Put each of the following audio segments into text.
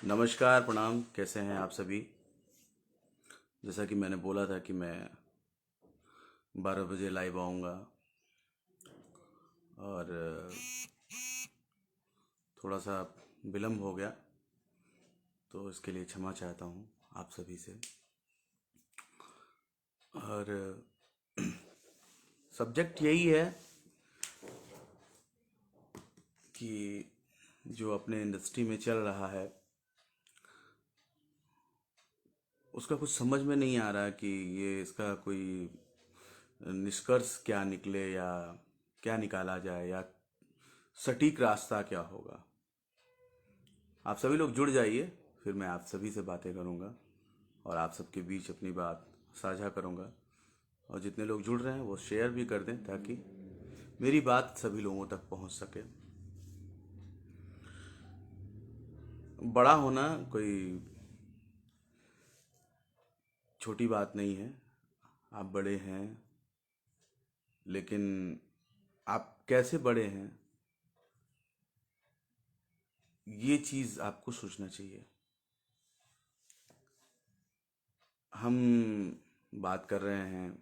नमस्कार, प्रणाम। कैसे हैं आप सभी? जैसा कि मैंने बोला था कि मैं 12 बजे लाइव आऊँगा और थोड़ा सा विलम्ब हो गया, तो इसके लिए क्षमा चाहता हूँ आप सभी से। और सब्जेक्ट यही है कि जो अपने इंडस्ट्री में चल रहा है उसका कुछ समझ में नहीं आ रहा कि ये इसका कोई निष्कर्ष क्या निकले या क्या निकाला जाए या सटीक रास्ता क्या होगा। आप सभी लोग जुड़ जाइए, फिर मैं आप सभी से बातें करूंगा और आप सबके बीच अपनी बात साझा करूंगा। और जितने लोग जुड़ रहे हैं वो शेयर भी कर दें ताकि मेरी बात सभी लोगों तक पहुंच सके। बड़ा होना कोई छोटी बात नहीं है। आप बड़े हैं, लेकिन आप कैसे बड़े हैं ये चीज़ आपको सोचना चाहिए। हम बात कर रहे हैं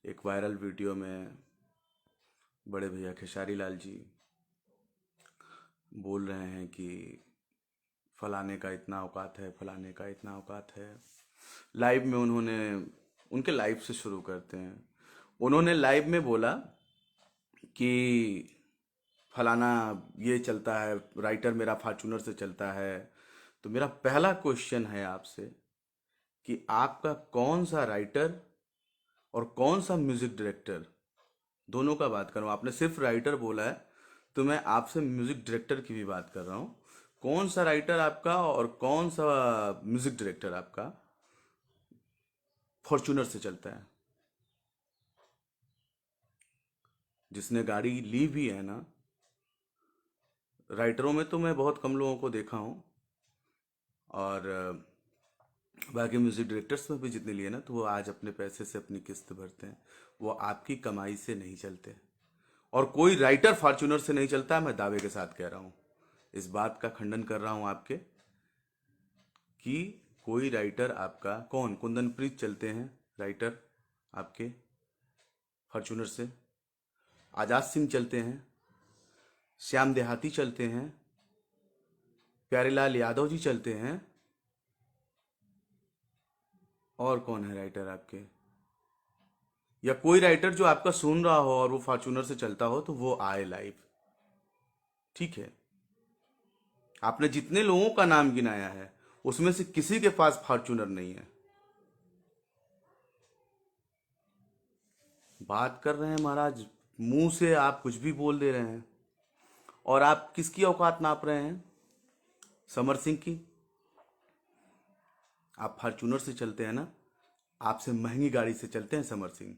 एक वायरल वीडियो में, बड़े भैया खेसारी लाल जी बोल रहे हैं कि फलाने का इतना औकात है, फलाने का इतना औकात है। लाइव में उन्होंने, उनके लाइव से शुरू करते हैं। उन्होंने लाइव में बोला कि फलाना ये चलता है, राइटर मेरा फॉर्चूनर से चलता है। तो मेरा पहला क्वेश्चन है आपसे कि आपका कौन सा राइटर और कौन सा म्यूजिक डायरेक्टर, दोनों का बात कर रहा हूँ। आपने सिर्फ राइटर बोला है, तो मैं आपसे म्यूजिक डायरेक्टर की भी बात कर रहा हूँ। कौन सा राइटर आपका और कौन सा म्यूजिक डायरेक्टर आपका फॉर्चूनर से चलता है? जिसने गाड़ी ली भी है ना, राइटरों में तो मैं बहुत कम लोगों को देखा हूँ, और बाकी म्यूजिक डायरेक्टर्स में भी जितने लिए ना, तो वो आज अपने पैसे से अपनी किस्त भरते हैं। वो आपकी कमाई से नहीं चलते। और कोई राइटर फॉर्चूनर से नहीं चलता, मैं दावे के साथ कह रहा हूँ। इस बात का खंडन कर रहा हूँ आपके कि कोई राइटर आपका, कौन, कुंदन प्रीत चलते हैं राइटर आपके फॉर्चूनर से, आजाद सिंह चलते हैं, श्याम देहाती चलते हैं, प्यारेलाल यादव जी चलते हैं, और कौन है राइटर आपके? या कोई राइटर जो आपका सुन रहा हो और वो फॉर्चूनर से चलता हो तो वो आए लाइव। ठीक है, आपने जितने लोगों का नाम गिनाया है उसमें से किसी के पास फॉर्चूनर नहीं है। बात कर रहे हैं महाराज, मुंह से आप कुछ भी बोल दे रहे हैं। और आप किसकी औकात नाप रहे हैं? समर सिंह की। आप फॉर्चूनर से चलते हैं ना, आपसे महंगी गाड़ी से चलते हैं समर सिंह।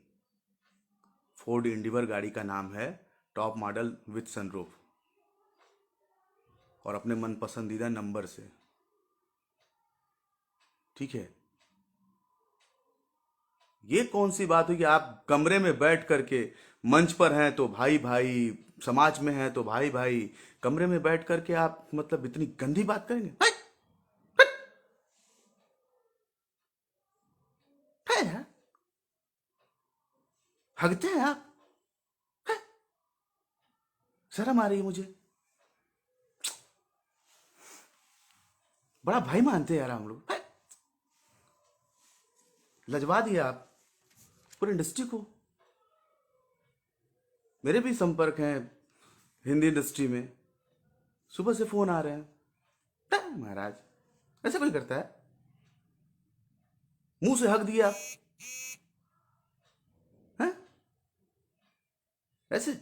फोर्ड इंडिवर गाड़ी का नाम है, टॉप मॉडल विथ सनरूफ, और अपने मन पसंदीदा नंबर से। ठीक है, ये कौन सी बात हुई कि आप कमरे में बैठ करके, मंच पर हैं तो भाई भाई, समाज में हैं तो भाई भाई, कमरे में बैठ करके आप मतलब इतनी गंदी बात करेंगे? है यार, हगते हैं आप। शर्म आ रही है मुझे। बड़ा भाई मानते हैं यार हम लोग। लजवा दिया आप पूरी इंडस्ट्री को। मेरे भी संपर्क हैं हिंदी इंडस्ट्री में, सुबह से फोन आ रहे हैं। महाराज, ऐसे कोई करता है? मुंह से हक दिया आप हैं? ऐसे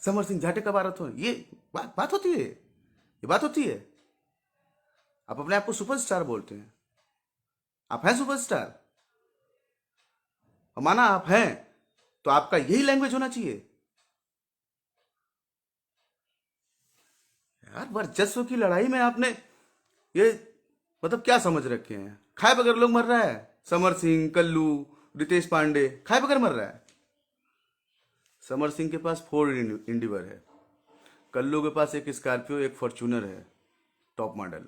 समर सिंह जाटे का बात हो, ये बात होती है? ये बात होती है? आप अपने आप को सुपरस्टार बोलते हैं। आप हैं सुपरस्टार, माना आप हैं, तो आपका यही लैंग्वेज होना चाहिए यार। वर्चस्व की लड़ाई में आपने ये मतलब क्या समझ रखे हैं? खाए बगैर लोग मर रहा है। समर सिंह, कल्लू, रितेश पांडे खाए बगैर मर रहा है। समर सिंह के पास फोर्ड इंडिवर है, कल्लू के पास एक स्कॉर्पियो, एक फॉर्च्यूनर है, टॉप मॉडल।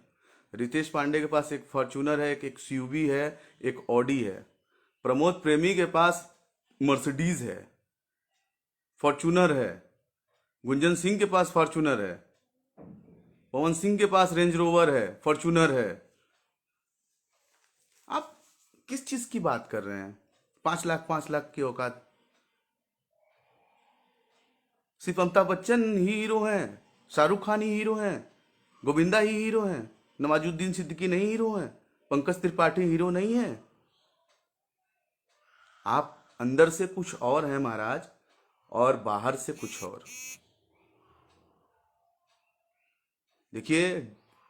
रितेश पांडे के पास एक फॉर्च्यूनर है, एक एक्सयूवी है, एक ऑडी है। प्रमोद प्रेमी के पास मर्सिडीज है, फॉर्च्यूनर है। गुंजन सिंह के पास फॉर्च्यूनर है। पवन सिंह के पास रेंज रोवर है, फॉर्च्यूनर है। आप किस चीज की बात कर रहे हैं? 5 लाख 5 लाख की औकात। सिर्फ अमिताभ बच्चन ही हीरो हैं, शाहरुख खान ही हीरो हैं, गोविंदा ही हीरो हैं, नवाजुद्दीन सिद्दीकी नहीं हीरो हैं, पंकज त्रिपाठी हीरो नहीं है। आप अंदर से कुछ और हैं महाराज, और बाहर से कुछ और। देखिए,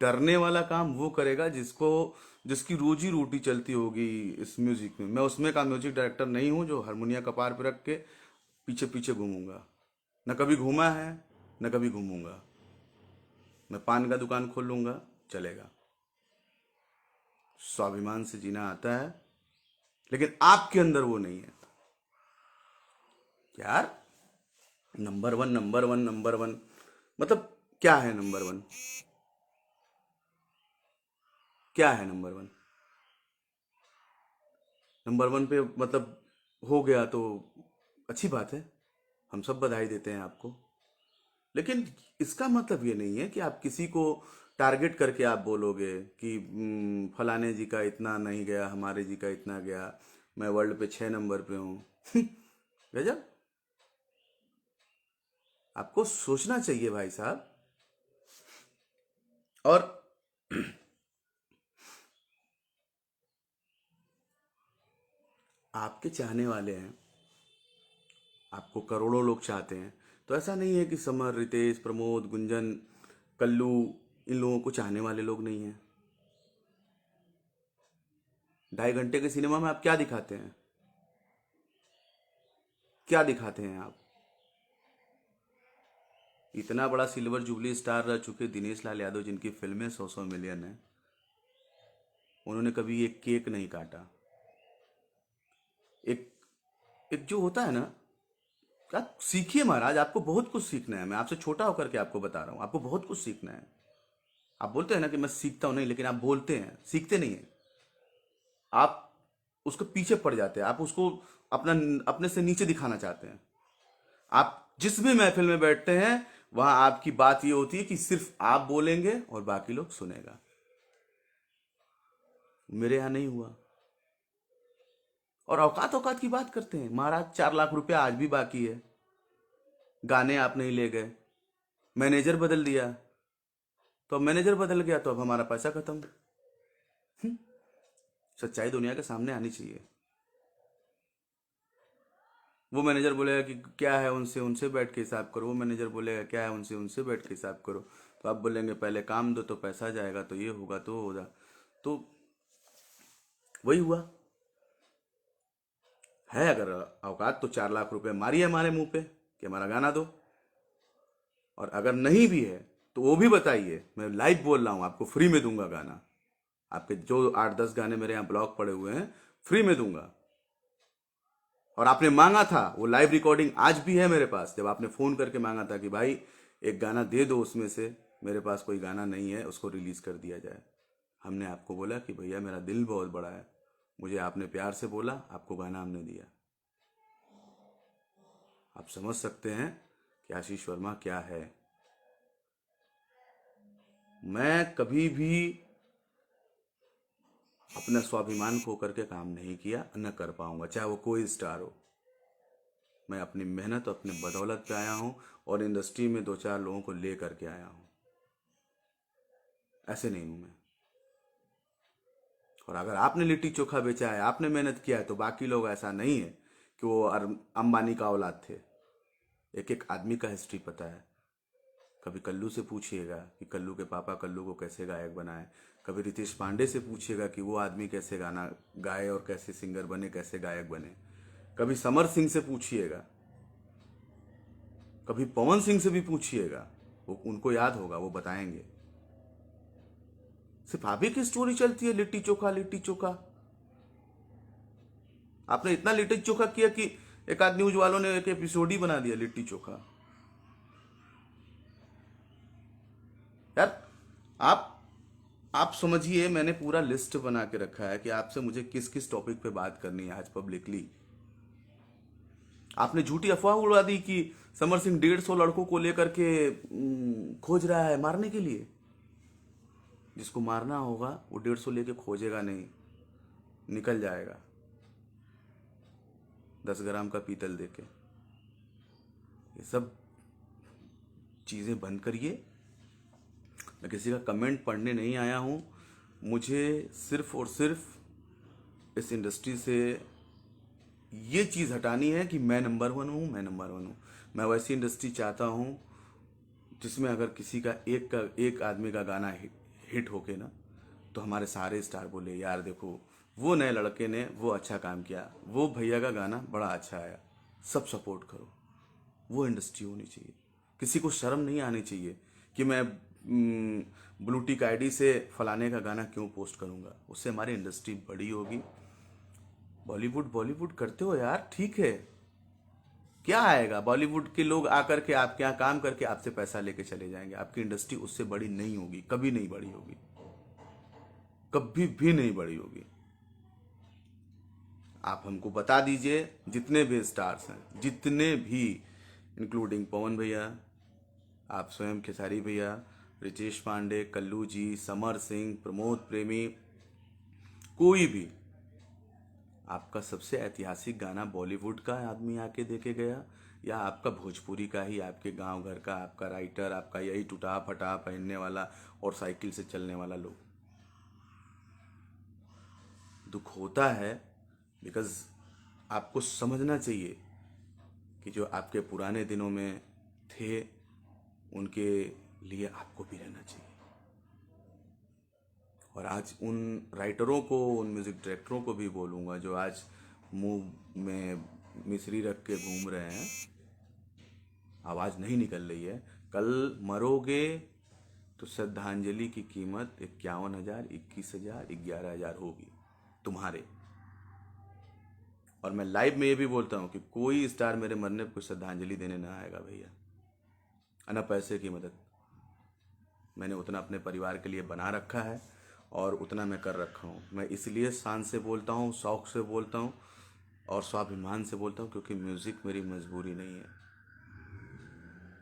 डरने वाला काम वो करेगा जिसकी रोजी रोटी चलती होगी इस म्यूजिक में। मैं उसमें का म्यूजिक डायरेक्टर नहीं हूं जो हारमोनिया कपार पे रख के पीछे पीछे घूमूंगा। न कभी घूमा है, न कभी घूमूंगा। मैं पान का दुकान खोल लूंगा, चलेगा। स्वाभिमान से जीना आता है, लेकिन आपके अंदर वो नहीं है यार। Number one, number one, number one, मतलब क्या है नंबर वन? क्या है नंबर वन? नंबर वन पे मतलब हो गया तो अच्छी बात है, हम सब बधाई देते हैं आपको। लेकिन इसका मतलब ये नहीं है कि आप किसी को टारगेट करके आप बोलोगे कि फलाने जी का इतना नहीं गया, हमारे जी का इतना गया, मैं वर्ल्ड पे 6 नंबर पे हूँ। गजब। आपको सोचना चाहिए भाई साहब। और आपके चाहने वाले हैं, आपको करोड़ों लोग चाहते हैं, तो ऐसा नहीं है कि समर, रितेश, प्रमोद, गुंजन, कल्लू, इन लोगों को चाहने वाले लोग नहीं हैं। 2.5 घंटे के सिनेमा में आप क्या दिखाते हैं? क्या दिखाते हैं आप? इतना बड़ा सिल्वर जुबली स्टार रह चुके दिनेश लाल यादव, जिनकी फिल्में 100-100 मिलियन है, उन्होंने कभी एक केक नहीं काटा। एक एक जो होता है ना, आप सीखिए महाराज, आपको बहुत कुछ सीखना है। मैं आपसे छोटा होकर के आपको बता रहा हूँ, आपको बहुत कुछ सीखना है। आप बोलते हैं ना कि मैं सीखता हूँ, नहीं, लेकिन आप बोलते हैं, सीखते नहीं है। आप उसको पीछे पड़ जाते हैं, आप उसको अपना अपने से नीचे दिखाना चाहते हैं। आप जिस भी महफिल में बैठते हैं, वहां आपकी बात ये होती है कि सिर्फ आप बोलेंगे और बाकी लोग सुनेगा। मेरे यहां नहीं हुआ। और औकात औकात की बात करते हैं महाराज। 4 लाख रुपया आज भी बाकी है, गाने आप नहीं ले गए, मैनेजर बदल दिया, तो अब मैनेजर बदल गया तो अब हमारा पैसा खत्म। सच्चाई दुनिया के सामने आनी चाहिए। वो मैनेजर बोलेगा कि क्या है उनसे उनसे बैठ के हिसाब करो, वो मैनेजर बोलेगा क्या है उनसे उनसे बैठ के हिसाब करो, तो आप बोलेंगे पहले काम दो तो पैसा जाएगा, तो ये होगा तो होगा। तो वही हुआ है। अगर औकात तो 4 लाख रुपए मारिए हमारे मुंह पे कि हमारा गाना दो, और अगर नहीं भी है तो वो भी बताइए। मैं लाइव बोल रहा हूँ, आपको फ्री में दूंगा गाना। आपके जो 8-10 गाने मेरे यहाँ ब्लॉक पड़े हुए हैं, फ्री में दूंगा। और आपने मांगा था, वो लाइव रिकॉर्डिंग आज भी है मेरे पास, जब आपने फोन करके मांगा था कि भाई एक गाना दे दो उसमें से, मेरे पास कोई गाना नहीं है, उसको रिलीज कर दिया जाए। हमने आपको बोला कि भैया मेरा दिल बहुत बड़ा है, मुझे आपने प्यार से बोला, आपको गाना हमने दिया। आप समझ सकते हैं कि आशीष वर्मा क्या है। मैं कभी भी अपना स्वाभिमान खो करके काम नहीं किया, न कर पाऊंगा, चाहे वो कोई स्टार हो। मैं अपनी मेहनत और अपने बदौलत पे आया हूं, और इंडस्ट्री में 2-4 लोगों को ले करके आया हूं। ऐसे नहीं हूं मैं। और अगर आपने लिट्टी चोखा बेचा है, आपने मेहनत किया है, तो बाकी लोग ऐसा नहीं है कि वो अंबानी का औलाद थे। एक एक आदमी का हिस्ट्री पता है। कभी कल्लू से पूछिएगा कि कल्लू के पापा कल्लू को कैसे गायक बनाए। कभी रितेश पांडे से पूछिएगा कि वो आदमी कैसे गाना गाए और कैसे सिंगर बने, कैसे गायक बने। कभी समर सिंह से पूछिएगा, कभी पवन सिंह से भी पूछिएगा, वो उनको याद होगा, वो बताएंगे। सिर्फ आप ही की स्टोरी चलती है, लिट्टी चोखा लिट्टी चोखा। आपने इतना लिट्टी चोखा किया कि एक आध न्यूज वालों ने एक एपिसोड ही बना दिया लिट्टी चोखा। यार, आप आप समझिए, मैंने पूरा लिस्ट बना के रखा है कि आपसे मुझे किस किस टॉपिक पे बात करनी है आज पब्लिकली। आपने झूठी अफवाह उड़ा दी कि समर सिंह 150 लड़कों को लेकर के खोज रहा है मारने के लिए। जिसको मारना होगा वो 150 लेके खोजेगा नहीं, निकल जाएगा 10 ग्राम का पीतल देके। ये सब चीज़ें बंद करिए। मैं किसी का कमेंट पढ़ने नहीं आया हूँ। मुझे सिर्फ और सिर्फ इस इंडस्ट्री से ये चीज़ हटानी है कि मैं नंबर वन हूँ, मैं नंबर वन हूँ। मैं वैसी इंडस्ट्री चाहता हूँ जिसमें अगर किसी का एक आदमी का गाना हिट होके ना, तो हमारे सारे स्टार बोले यार देखो वो नए लड़के ने वो अच्छा काम किया, वो भैया का गाना बड़ा अच्छा आया, सब सपोर्ट करो। वो इंडस्ट्री होनी चाहिए। किसी को शर्म नहीं आनी चाहिए कि मैं ब्लू टिक आईडी से फलाने का गाना क्यों पोस्ट करूंगा। उससे हमारी इंडस्ट्री बड़ी होगी। बॉलीवुड बॉलीवुड करते हो यार, ठीक है, क्या आएगा? बॉलीवुड के लोग आकर के आपके यहाँ काम करके आपसे पैसा लेके चले जाएंगे। आपकी इंडस्ट्री उससे बड़ी नहीं होगी, कभी नहीं बड़ी होगी, कभी भी नहीं बड़ी होगी। आप हमको बता दीजिए जितने भी स्टार्स हैं, जितने भी, इंक्लूडिंग पवन भैया, आप स्वयं खेसारी भैया, रितेश पांडे, कल्लू जी, समर सिंह, प्रमोद प्रेमी, कोई भी आपका सबसे ऐतिहासिक गाना बॉलीवुड का आदमी आके देके गया, या आपका भोजपुरी का ही, आपके गांव घर का आपका राइटर, आपका यही टूटा फटा पहनने वाला और साइकिल से चलने वाला लोग। दुख होता है बिकॉज आपको समझना चाहिए कि जो आपके पुराने दिनों में थे उनके लिए आपको भी रहना चाहिए। और आज उन राइटरों को, उन म्यूज़िक डायरेक्टरों को भी बोलूँगा जो आज मुंह में मिश्री रख के घूम रहे हैं, आवाज़ नहीं निकल रही है। कल मरोगे तो श्रद्धांजलि की कीमत 51,000, 21,000, 11,000 होगी तुम्हारे। और मैं लाइव में ये भी बोलता हूँ कि कोई स्टार मेरे मरने पर कोई श्रद्धांजलि देने ना आएगा भैया, ना पैसे की मदद। मैंने उतना अपने परिवार के लिए बना रखा है और उतना मैं कर रखा हूँ। मैं इसलिए शान से बोलता हूँ, शौक से बोलता हूँ और स्वाभिमान से बोलता हूँ, क्योंकि म्यूज़िक मेरी मजबूरी नहीं है,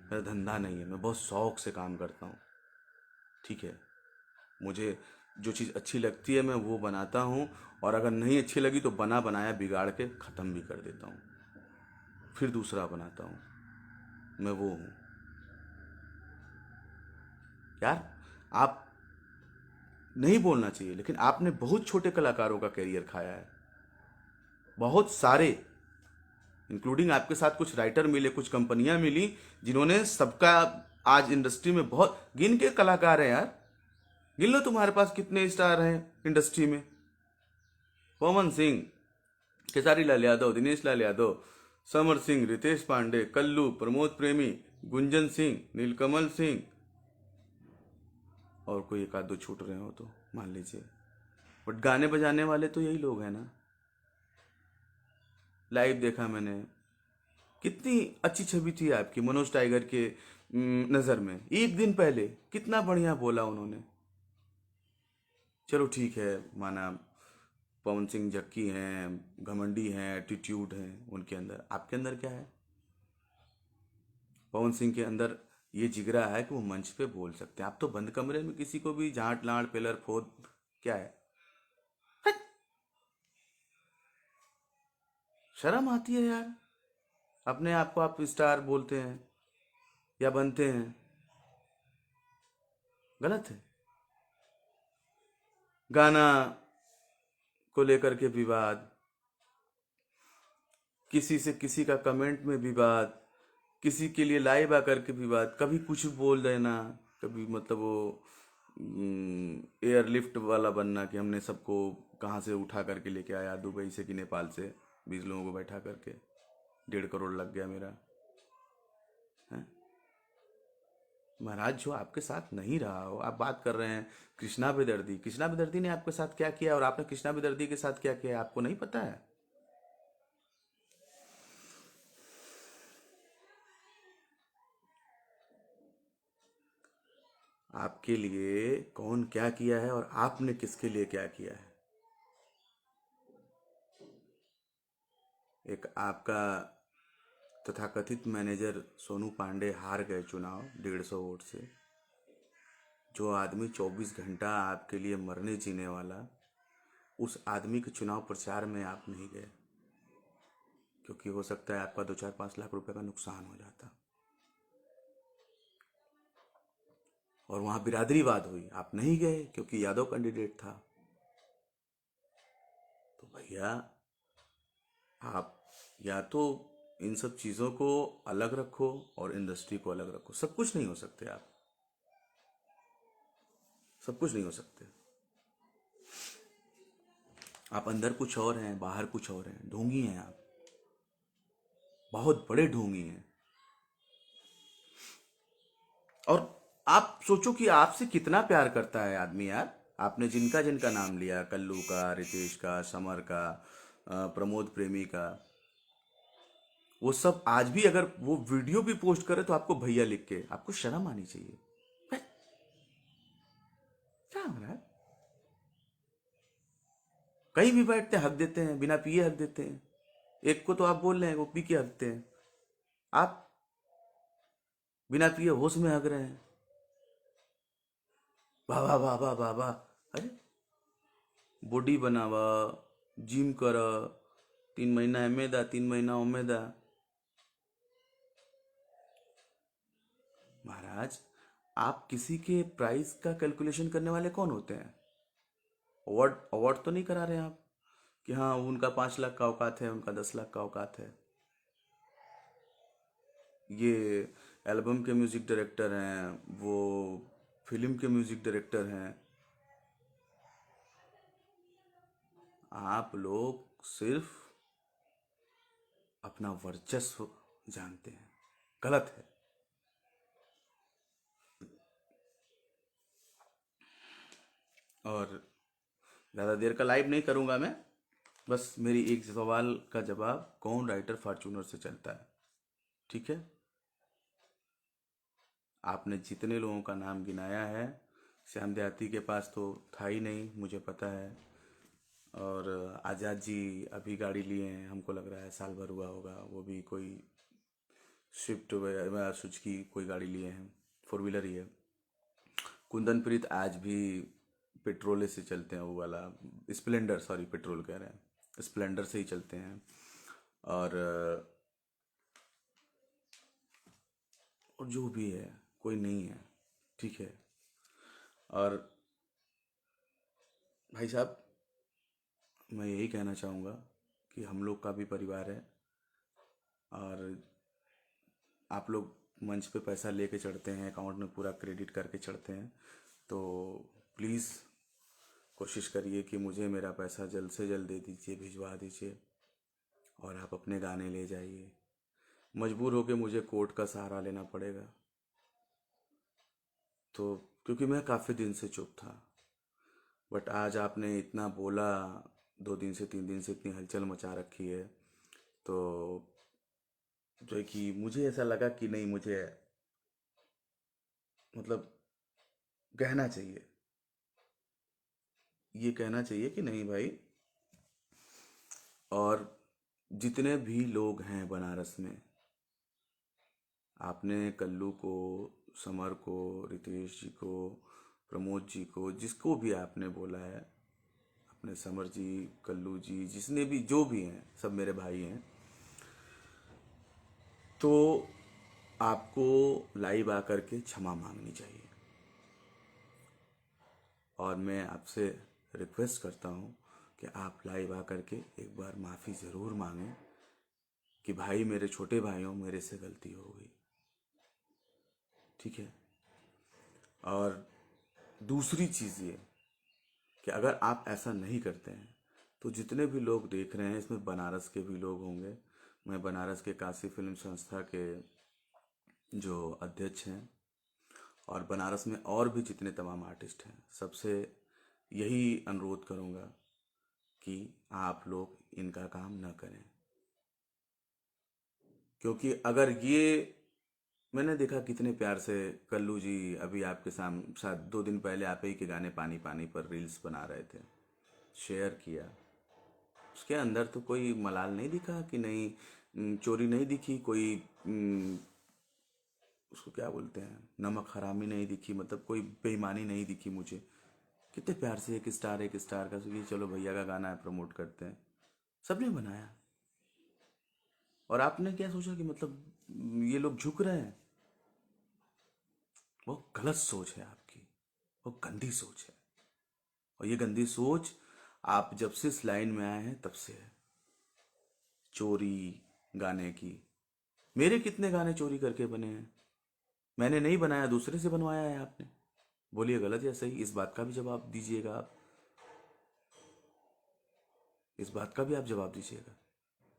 मेरा धंधा नहीं है। मैं बहुत शौक से काम करता हूँ, ठीक है। मुझे जो चीज़ अच्छी लगती है मैं वो बनाता हूँ, और अगर नहीं अच्छी लगी तो बना बनाया बिगाड़ के ख़त्म भी कर देता हूँ, फिर दूसरा बनाता हूँ। मैं वो हूँ यार। आप नहीं बोलना चाहिए, लेकिन आपने बहुत छोटे कलाकारों का करियर खाया है, बहुत सारे, इंक्लूडिंग आपके साथ कुछ राइटर मिले, कुछ कंपनियां मिली जिन्होंने सबका आज इंडस्ट्री में बहुत गिन के कलाकार हैं यार। गिन लो तुम्हारे पास कितने स्टार हैं इंडस्ट्री में। पवन सिंह, खेसारी लाल यादव, दिनेश लाल यादव, समर सिंह, रितेश पांडे, कल्लू, प्रमोद प्रेमी, गुंजन सिंह, नीलकमल सिंह, और कोई एक आध दो छूट रहे हो तो मान लीजिए, बट गाने बजाने वाले तो यही लोग हैं ना। लाइव देखा मैंने, कितनी अच्छी छवि थी आपकी मनोज टाइगर के नज़र में। एक दिन पहले कितना बढ़िया बोला उन्होंने। चलो ठीक है, माना पवन सिंह जक्की हैं, घमंडी हैं, एटीट्यूड है उनके अंदर, आपके अंदर क्या है? पवन सिंह के अंदर ये जिगरा है कि वो मंच पे बोल सकते हैं। आप तो बंद कमरे में किसी को भी झांट लाड़ पेलर फोद, क्या है? हट! शर्म आती है यार। अपने आप को आप स्टार बोलते हैं या बनते हैं, गलत है। गाना को लेकर के विवाद, किसी से किसी का कमेंट में विवाद, किसी के लिए लाइव आकर के विवाद, कभी कुछ बोल देना, कभी मतलब वो एयरलिफ्ट वाला बनना कि हमने सबको कहाँ से उठा करके लेके आया, दुबई से कि नेपाल से 20 लोगों को बैठा करके 1.5 करोड़ लग गया मेरा। हैं? महाराज जो आपके साथ नहीं रहा हो, आप बात कर रहे हैं कृष्णा बेदर्दी। कृष्णा बेदर्दी ने आपके साथ क्या किया और आपने कृष्णा बेदर्दी के साथ क्या किया, आपको नहीं पता है? आपके लिए कौन क्या किया है और आपने किसके लिए क्या किया है। एक आपका तथाकथित मैनेजर सोनू पांडे हार गए चुनाव 150 वोट से। जो आदमी 24 घंटा आपके लिए मरने जीने वाला, उस आदमी के चुनाव प्रचार में आप नहीं गए, क्योंकि हो सकता है आपका 2-4-5 लाख रुपए का नुकसान हो जाता। और वहां बिरादरीवाद हुई, आप नहीं गए क्योंकि यादव कैंडिडेट था। तो भैया, आप या तो इन सब चीज़ों को अलग रखो और इंडस्ट्री को अलग रखो। सब कुछ नहीं हो सकते आप, सब कुछ नहीं हो सकते। आप अंदर कुछ और हैं, बाहर कुछ और हैं, ढोंगी हैं आप, बहुत बड़े ढोंगी हैं। और आप सोचो कि आपसे कितना प्यार करता है आदमी यार। आपने जिनका जिनका नाम लिया, कल्लू का, रितेश का, समर का, प्रमोद प्रेमी का, वो सब आज भी अगर वो वीडियो भी पोस्ट करे तो आपको भैया लिख के, आपको शर्म आनी चाहिए। है, क्या हो रहा है। कहीं भी बैठते हैं हक देते हैं, बिना पिए हक देते हैं। एक को तो आप बोल रहे हैं वो पी के हकते हैं, आप बिना पिए होश में हक रहे हैं। वाह वाह वाह वाह वाह वाह। अरे, बॉडी बनावा, जिम कर, 3 महीना एमे दा, 3 महीना ओमे दा। महाराज, आप किसी के प्राइस का कैलकुलेशन करने वाले कौन होते हैं। अवार्ड अवार्ड तो नहीं करा रहे हैं आप कि हाँ उनका 5 लाख का औकात है, उनका 10 लाख का औकात है। ये एल्बम के म्यूजिक डायरेक्टर हैं, वो फिल्म के म्यूजिक डायरेक्टर हैं। आप लोग सिर्फ अपना वर्चस्व जानते हैं, गलत है। और ज़्यादा देर का लाइव नहीं करूँगा मैं। बस मेरी एक सवाल का जवाब, कौन राइटर फॉर्चूनर से चलता है। ठीक है, आपने जितने लोगों का नाम गिनाया है, श्याम देहाती के पास तो था ही नहीं, मुझे पता है। और आज़ाद जी अभी गाड़ी लिए हैं, हमको लग रहा है साल भर हुआ होगा, वो भी कोई स्विफ्ट सुजुकी कोई गाड़ी लिए हैं, 4 व्हीलर ही है। कुंदन प्रीत आज भी पेट्रोल से चलते हैं, वो वाला स्प्लेंडर, सॉरी पेट्रोल कह रहे हैं, स्प्लेंडर से ही चलते हैं। और और जो भी है, कोई नहीं है। ठीक है। और भाई साहब, मैं यही कहना चाहूँगा कि हम लोग का भी परिवार है, और आप लोग मंच पे पैसा लेके चढ़ते हैं, अकाउंट में पूरा क्रेडिट करके चढ़ते हैं, तो प्लीज़ कोशिश करिए कि मुझे मेरा पैसा जल्द से जल्द दे दीजिए, भिजवा दीजिए, और आप अपने गाने ले जाइए। मजबूर होके मुझे कोर्ट का सहारा लेना पड़ेगा, तो क्योंकि मैं काफ़ी दिन से चुप था। बट आज आपने इतना बोला, 2 दिन से 3 दिन से इतनी हलचल मचा रखी है, तो जो है कि मुझे ऐसा लगा कि नहीं, मुझे मतलब कहना चाहिए, ये कहना चाहिए कि नहीं भाई। और जितने भी लोग हैं बनारस में, आपने कल्लू को, समर को, रितेश जी को, प्रमोद जी को, जिसको भी आपने बोला है, अपने समर जी, कल्लू जी, जिसने भी, जो भी हैं, सब मेरे भाई हैं। तो आपको लाइव आकर के क्षमा मांगनी चाहिए। और मैं आपसे रिक्वेस्ट करता हूँ कि आप लाइव आकर के एक बार माफ़ी ज़रूर मांगें कि भाई, मेरे छोटे भाइयों, मेरे से गलती हो गई। ठीक है। और दूसरी चीज़ ये कि अगर आप ऐसा नहीं करते हैं, तो जितने भी लोग देख रहे हैं, इसमें बनारस के भी लोग होंगे। मैं बनारस के काशी फिल्म संस्था के जो अध्यक्ष हैं, और बनारस में और भी जितने तमाम आर्टिस्ट हैं, सबसे यही अनुरोध करूँगा कि आप लोग इनका काम न करें। क्योंकि अगर ये मैंने देखा कितने प्यार से कल्लू जी अभी आपके सामने शायद 2 दिन पहले आप ही के गाने पानी पानी पर रील्स बना रहे थे, शेयर किया। उसके अंदर तो कोई मलाल नहीं दिखा कि नहीं, चोरी नहीं दिखी कोई, उसको क्या बोलते हैं, नमक हरामी नहीं दिखी, मतलब कोई बेईमानी नहीं दिखी मुझे। कितने प्यार से एक स्टार का ये चलो भैया का गाना है प्रमोट करते हैं, सबने बनाया। और आपने क्या सोचा कि मतलब ये लोग झुक रहे हैं? वो गलत सोच है आपकी, वो गंदी सोच है। और ये गंदी सोच आप जब से इस लाइन में आए हैं तब से है। चोरी गाने की, मेरे कितने गाने चोरी करके बने हैं? मैंने नहीं बनाया, दूसरे से बनवाया है आपने। बोलिए गलत या सही, इस बात का भी जवाब दीजिएगा आप। इस बात का भी आप जवाब दीजिएगा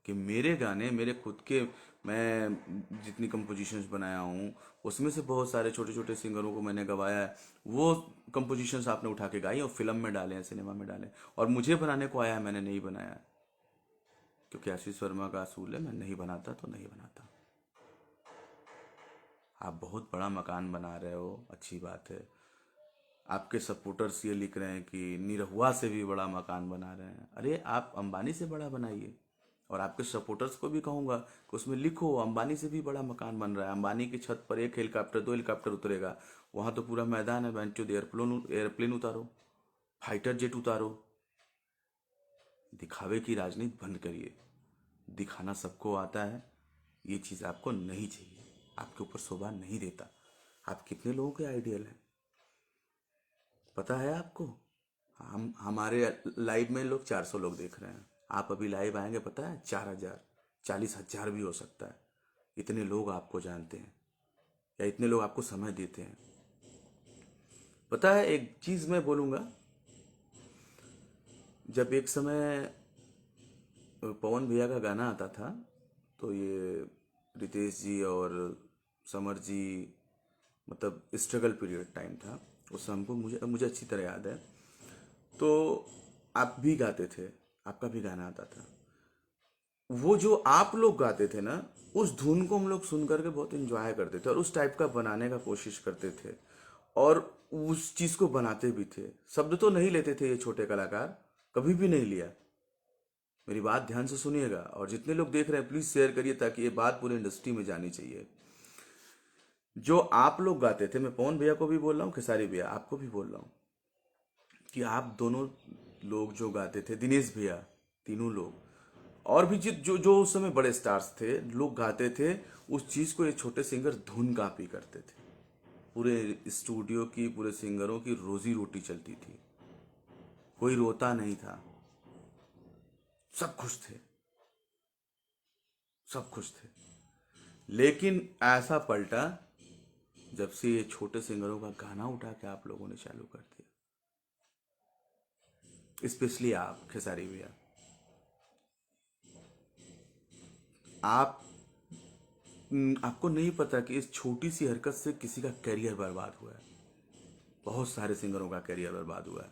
कि मेरे गाने मेरे खुद के, मैं जितनी कंपोजिशंस बनाया हूँ उसमें से बहुत सारे छोटे छोटे सिंगरों को मैंने गवाया है। वो कंपोजिशंस आपने उठा के गाई और फिल्म में डाले हैं, सिनेमा में डाले हैं। और मुझे बनाने को आया है, मैंने नहीं बनाया। क्योंकि आशीष वर्मा का असूल है, मैं नहीं बनाता तो नहीं बनाता। आप बहुत बड़ा मकान बना रहे हो, अच्छी बात है। आपके सपोर्टर्स ये लिख रहे हैं कि निरहुआ से भी बड़ा मकान बना रहे हैं। अरे आप अंबानी से बड़ा बनाइए। और आपके सपोर्टर्स को भी कहूंगा कि उसमें लिखो अंबानी से भी बड़ा मकान बन रहा है। अंबानी की छत पर एक हेलीकॉप्टर, 2 हेलीकॉप्टर उतरेगा, वहां तो पूरा मैदान है, बेंचो एयरप्लेन, एयरप्लेन उतारो, फाइटर जेट उतारो। दिखावे की राजनीति बंद करिए। दिखाना सबको आता है, ये चीज़ आपको नहीं चाहिए, आपके ऊपर शोभा नहीं देता। आप कितने लोगों के आइडियल हैं पता है आपको? हम हमारे लाइव में लोग 400 लोग देख रहे हैं, आप अभी लाइव आएंगे पता है 4,000, 40,000 भी हो सकता है। इतने लोग आपको जानते हैं या इतने लोग आपको समय देते हैं। पता है एक चीज़ मैं बोलूँगा, जब एक समय पवन भैया का गाना आता था तो ये रितेश जी और समर जी, मतलब स्ट्रगल पीरियड टाइम था उस समय, हमको मुझे मुझे अच्छी तरह याद है। तो आप भी गाते थे, आपका भी गाना आता था। वो जो आप लोग गाते थे ना, उस धुन को हम लोग सुन करके बहुत एंजॉय करते थे और उस टाइप का बनाने का कोशिश करते थे और उस चीज को बनाते भी थे। शब्द तो नहीं लेते थे ये छोटे कलाकार, कभी भी नहीं लिया। मेरी बात ध्यान से सुनिएगा और जितने लोग देख रहे हैं प्लीज शेयर करिए ताकि ये बात पूरी इंडस्ट्री में जानी चाहिए। जो आप लोग गाते थे, मैं पवन भैया को भी बोल रहा हूँ, खेसारी भैया आपको भी बोल रहा हूँ, कि आप दोनों लोग जो गाते थे, दिनेश भैया, तीनों लोग और भी जित जो जो उस समय बड़े स्टार्स थे, लोग गाते थे उस चीज को, ये छोटे सिंगर धुन कापी करते थे। पूरे स्टूडियो की, पूरे सिंगरों की रोजी रोटी चलती थी, कोई रोता नहीं था, सब खुश थे, सब खुश थे। लेकिन ऐसा पलटा जब से ये छोटे सिंगरों का गाना उठा के आप लोगों ने चालू कर दिया, स्पेशली आप खेसारी भैया। आप आपको नहीं पता कि इस छोटी सी हरकत से किसी का करियर बर्बाद हुआ है, बहुत सारे सिंगरों का करियर बर्बाद हुआ है।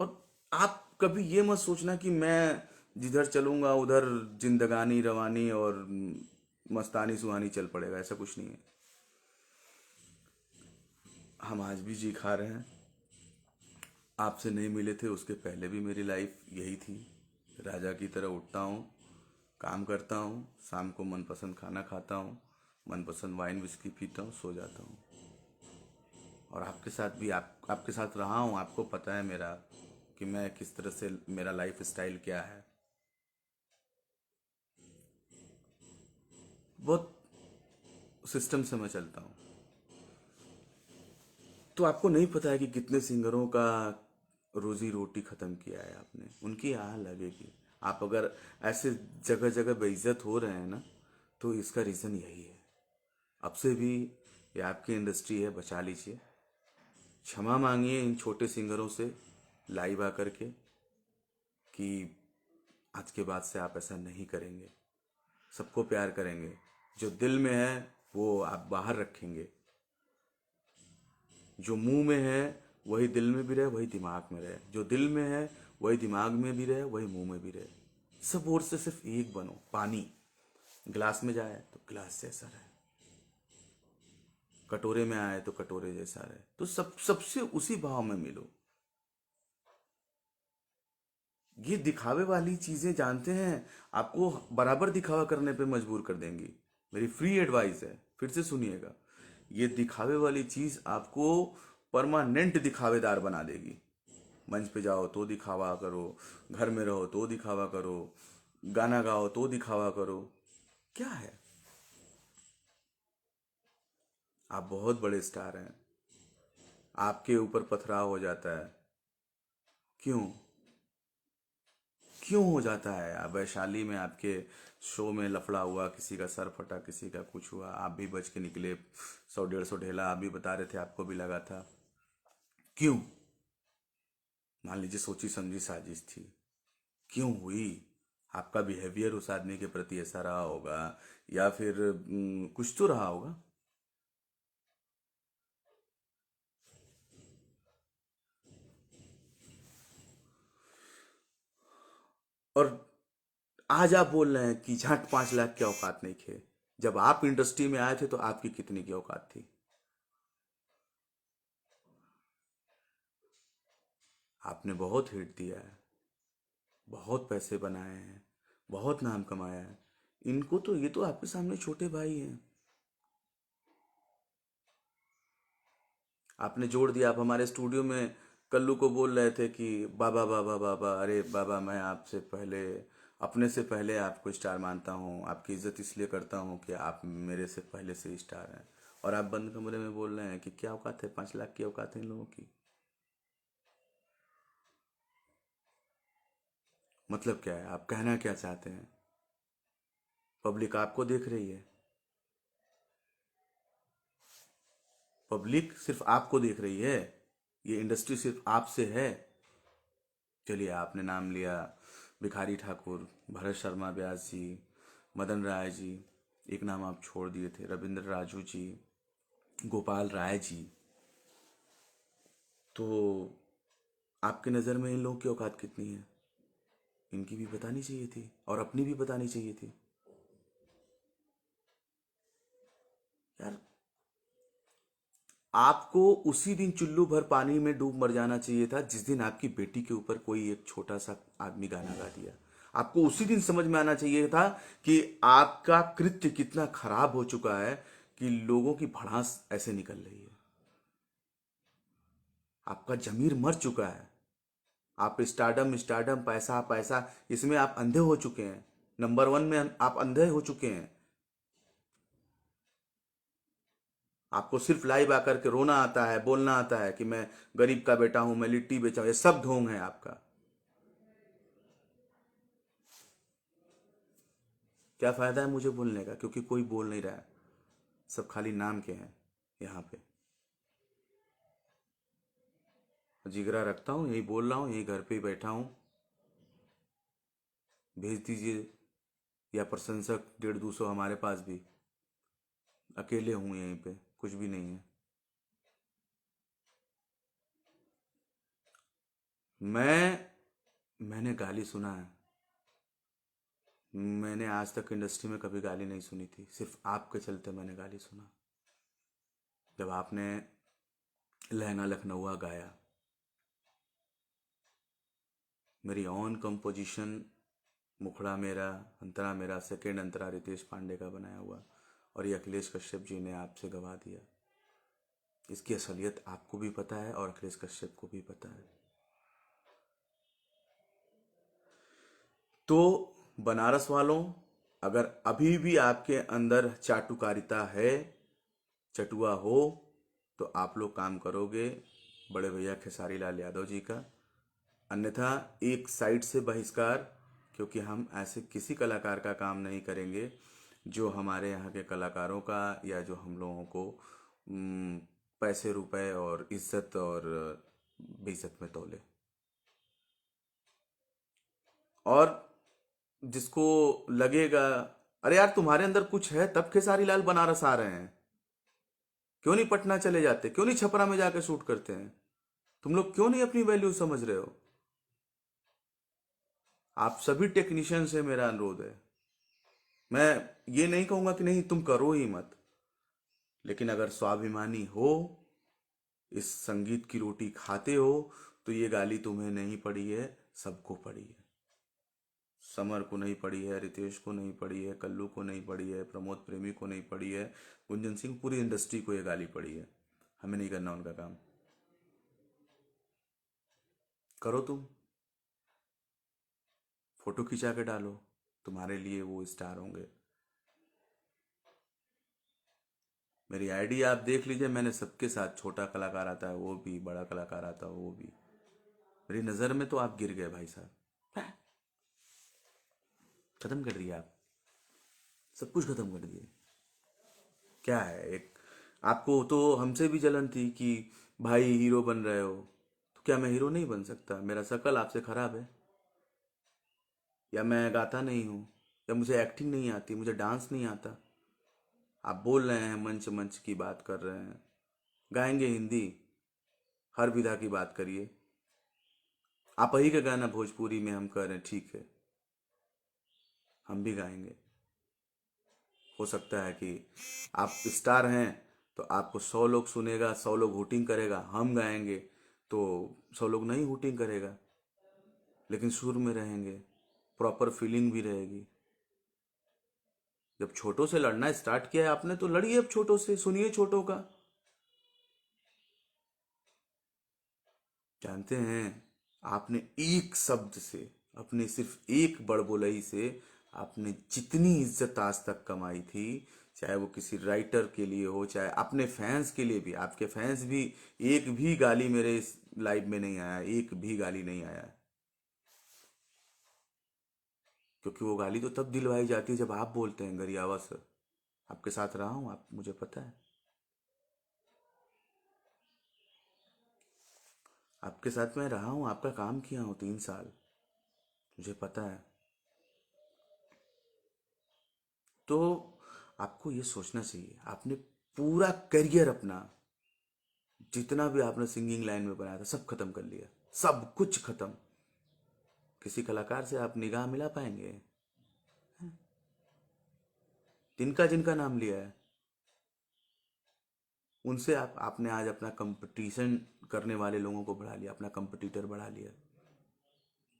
और आप कभी ये मत सोचना कि मैं जिधर चलूंगा उधर जिंदगानी रवानी और मस्तानी सुहानी चल पड़ेगा, ऐसा कुछ नहीं है। हम आज भी जी खा रहे हैं। आपसे नहीं मिले थे उसके पहले भी मेरी लाइफ यही थी। राजा की तरह उठता हूँ, काम करता हूँ, शाम को मनपसंद खाना खाता हूँ, मनपसंद वाइन विस्की पीता हूँ, सो जाता हूँ। और आपके साथ भी आपके साथ रहा हूँ, आपको पता है मेरा कि मैं किस तरह से, मेरा लाइफ स्टाइल क्या है। बहुत सिस्टम से मैं चलता हूँ। तो आपको नहीं पता है कि कितने सिंगरों का रोजी रोटी खत्म किया है आपने, उनकी आह लगेगी। आप अगर ऐसे जगह जगह बेइज्जत हो रहे हैं ना, तो इसका रीज़न यही है। अब से भी ये आपकी इंडस्ट्री है, बचा लीजिए। क्षमा मांगिए इन छोटे सिंगरों से लाइव आकर के कि आज के बाद से आप ऐसा नहीं करेंगे, सबको प्यार करेंगे। जो दिल में है वो आप बाहर रखेंगे, जो मुंह में है वही दिल में भी रहे, वही दिमाग में रहे। जो दिल में है वही दिमाग में भी रहे, वही मुंह में भी रहे। सब ओर से सिर्फ एक बनो, पानी। ग्लास में जाए तो ग्लास जैसा रहे, कटोरे में आए तो कटोरे जैसा रहे। तो सबसे उसी भाव में मिलो। ये दिखावे वाली चीजें जानते हैं आपको बराबर दिखावा करने पे मजबूर कर देंगी। मेरी फ्री एडवाइस है, फिर से सुनिएगा। ये दिखावे वाली चीज आपको परमानेंट दिखावेदार बना देगी। मंच पे जाओ तो दिखावा करो, घर में रहो तो दिखावा करो, गाना गाओ तो दिखावा करो। क्या है? आप बहुत बड़े स्टार हैं, आपके ऊपर पथराव हो जाता है। क्यों? क्यों हो जाता है? आप वैशाली में आपके शो में लफड़ा हुआ, किसी का सर फटा, किसी का कुछ हुआ, आप भी बच के निकले। 100-150 ढेला आप भी बता रहे थे आपको भी लगा था। क्यों? मान लीजिए सोची समझी साजिश थी, क्यों हुई? आपका बिहेवियर उस आदमी के प्रति ऐसा रहा होगा, या फिर कुछ तो रहा होगा। और आज आप बोल रहे हैं कि झट 5 लाख की औकात नहीं थे। जब आप इंडस्ट्री में आए थे तो आपकी कितनी की औकात थी? आपने बहुत हिट दिया है, बहुत पैसे बनाए हैं, बहुत नाम कमाया है। इनको तो, ये तो आपके सामने छोटे भाई हैं। आपने जोड़ दिया। आप हमारे स्टूडियो में कल्लू को बोल रहे थे कि बाबा बाबा बाबा, अरे बाबा मैं आपसे पहले, अपने से पहले आपको स्टार मानता हूँ, आपकी इज्जत इसलिए करता हूँ कि आप मेरे से पहले से स्टार हैं। और आप बंद कमरे में बोल रहे हैं कि क्या औकात है, 5 लाख की औकात है इन लोगों की। मतलब क्या है? आप कहना क्या चाहते हैं? पब्लिक आपको देख रही है, पब्लिक सिर्फ आपको देख रही है, ये इंडस्ट्री सिर्फ आपसे है। चलिए, आपने नाम लिया भिखारी ठाकुर, भरत शर्मा व्यास जी, मदन राय जी, एक नाम आप छोड़ दिए थे, रविंद्र राजू जी, गोपाल राय जी। तो आपके नज़र में इन लोगों की औकात कितनी है? इनकी भी बतानी चाहिए थी और अपनी भी बतानी चाहिए थी। यार, आपको उसी दिन चुल्लू भर पानी में डूब मर जाना चाहिए था जिस दिन आपकी बेटी के ऊपर कोई एक छोटा सा आदमी गाना गा दिया। आपको उसी दिन समझ में आना चाहिए था कि आपका कृत्य कितना खराब हो चुका है, कि लोगों की भड़ास ऐसे निकल रही है। आपका जमीर मर चुका है। आप स्टारडम स्टारडम, पैसा पैसा, इसमें आप अंधे हो चुके हैं। नंबर 1 में आप अंधे हो चुके हैं। आपको सिर्फ लाइव आकर के रोना आता है, बोलना आता है कि मैं गरीब का बेटा हूं, मैं लिट्टी बेचा हूं। ये सब ढोंग है आपका। क्या फायदा है मुझे बोलने का, क्योंकि कोई बोल नहीं रहा है, सब खाली नाम के हैं यहाँ पे। जिगरा रखता हूँ, यही बोल रहा हूँ, यही घर पे ही बैठा हूँ। भेज दीजिए, या प्रशंसक 150-200 हमारे पास भी। अकेले हूँ यहीं पे, कुछ भी नहीं है। मैंने गाली सुना है। मैंने आज तक इंडस्ट्री में कभी गाली नहीं सुनी थी, सिर्फ आपके चलते मैंने गाली सुना। जब आपने लहंगा लखनऊआ गाया, मेरी ऑन कंपोजिशन, मुखड़ा मेरा, अंतरा मेरा, सेकेंड अंतरा रितेश पांडे का बनाया हुआ, और ये अखिलेश कश्यप जी ने आपसे गवा दिया। इसकी असलियत आपको भी पता है और अखिलेश कश्यप को भी पता है। तो बनारस वालों, अगर अभी भी आपके अंदर चाटुकारिता है, चटुआ हो, तो आप लोग काम करोगे बड़े भैया खेसारी लाल यादव जी का। अन्यथा एक साइड से बहिष्कार, क्योंकि हम ऐसे किसी कलाकार का काम नहीं करेंगे जो हमारे यहाँ के कलाकारों का, या जो हम लोगों को पैसे रुपए और इज्जत और बेइज्जत में तौले। और जिसको लगेगा, अरे यार तुम्हारे अंदर कुछ है तब खेसारी लाल बनारस आ रहे हैं, क्यों नहीं पटना चले जाते, क्यों नहीं छपरा में जाके शूट करते हैं? तुम लोग क्यों नहीं अपनी वैल्यू समझ रहे हो? आप सभी टेक्नीशियन से मेरा अनुरोध है, मैं ये नहीं कहूंगा कि नहीं तुम करो ही मत, लेकिन अगर स्वाभिमानी हो, इस संगीत की रोटी खाते हो, तो ये गाली तुम्हें नहीं पड़ी है, सबको पड़ी है। समर को नहीं पड़ी है, रितेश को नहीं पड़ी है, कल्लू को नहीं पड़ी है, प्रमोद प्रेमी को नहीं पड़ी है, गुंजन सिंह, पूरी इंडस्ट्री को ये गाली पड़ी है। हमें नहीं करना उनका काम। करो तुम, फोटो खिंचा के डालो, तुम्हारे लिए वो स्टार होंगे। मेरी आईडी आप देख लीजिए, मैंने सबके साथ, छोटा कलाकार आता है वो भी, बड़ा कलाकार आता है वो भी, मेरी नज़र में तो आप गिर गए भाई साहब। खत्म कर दिया आप, सब कुछ खत्म कर दिए। क्या है एक, आपको तो हमसे भी जलन थी कि भाई हीरो बन रहे हो, तो क्या मैं हीरो नहीं बन सकता? मेरा शक्ल आपसे खराब है, या मैं गाता नहीं हूँ, या मुझे एक्टिंग नहीं आती, मुझे डांस नहीं आता? आप बोल रहे हैं मंच मंच की बात कर रहे हैं, गाएंगे हिंदी, हर विधा की बात करिए। आप ही का गाना भोजपुरी में हम कर रहे हैं, ठीक है, हम भी गाएंगे। हो सकता है कि आप स्टार हैं तो आपको 100 लोग सुनेगा, 100 लोग हुटिंग करेगा, हम गाएंगे तो 100 लोग नहीं हुटिंग करेगा, लेकिन सुर में रहेंगे, प्रॉपर फीलिंग भी रहेगी। जब छोटों से लड़ना स्टार्ट किया है आपने, तो लड़िए अब छोटों से, सुनिए छोटों का। जानते हैं, आपने एक शब्द से, अपने सिर्फ एक बड़बोलई से, आपने जितनी इज्जत आज तक कमाई थी, चाहे वो किसी राइटर के लिए हो, चाहे अपने फैंस के लिए भी, आपके फैंस भी, एक भी गाली मेरे इस लाइव में नहीं आया, एक भी गाली नहीं आया। क्योंकि वो गाली तो तब दिलवाई जाती है जब आप बोलते हैं गरियावा सर। आपके साथ रहा हूँ, आप, मुझे पता है, आपके साथ मैं रहा हूँ, आपका काम किया हूँ 3 साल, मुझे पता है। तो आपको ये सोचना चाहिए, आपने पूरा करियर अपना, जितना भी आपने सिंगिंग लाइन में बनाया था, सब खत्म कर लिया, सब कुछ खत्म। किसी कलाकार से आप निगाह मिला पाएंगे? जिनका जिनका नाम लिया है, उनसे आपने आज अपना कंपटीशन करने वाले लोगों को बढ़ा लिया, अपना कंपटीटर बढ़ा लिया।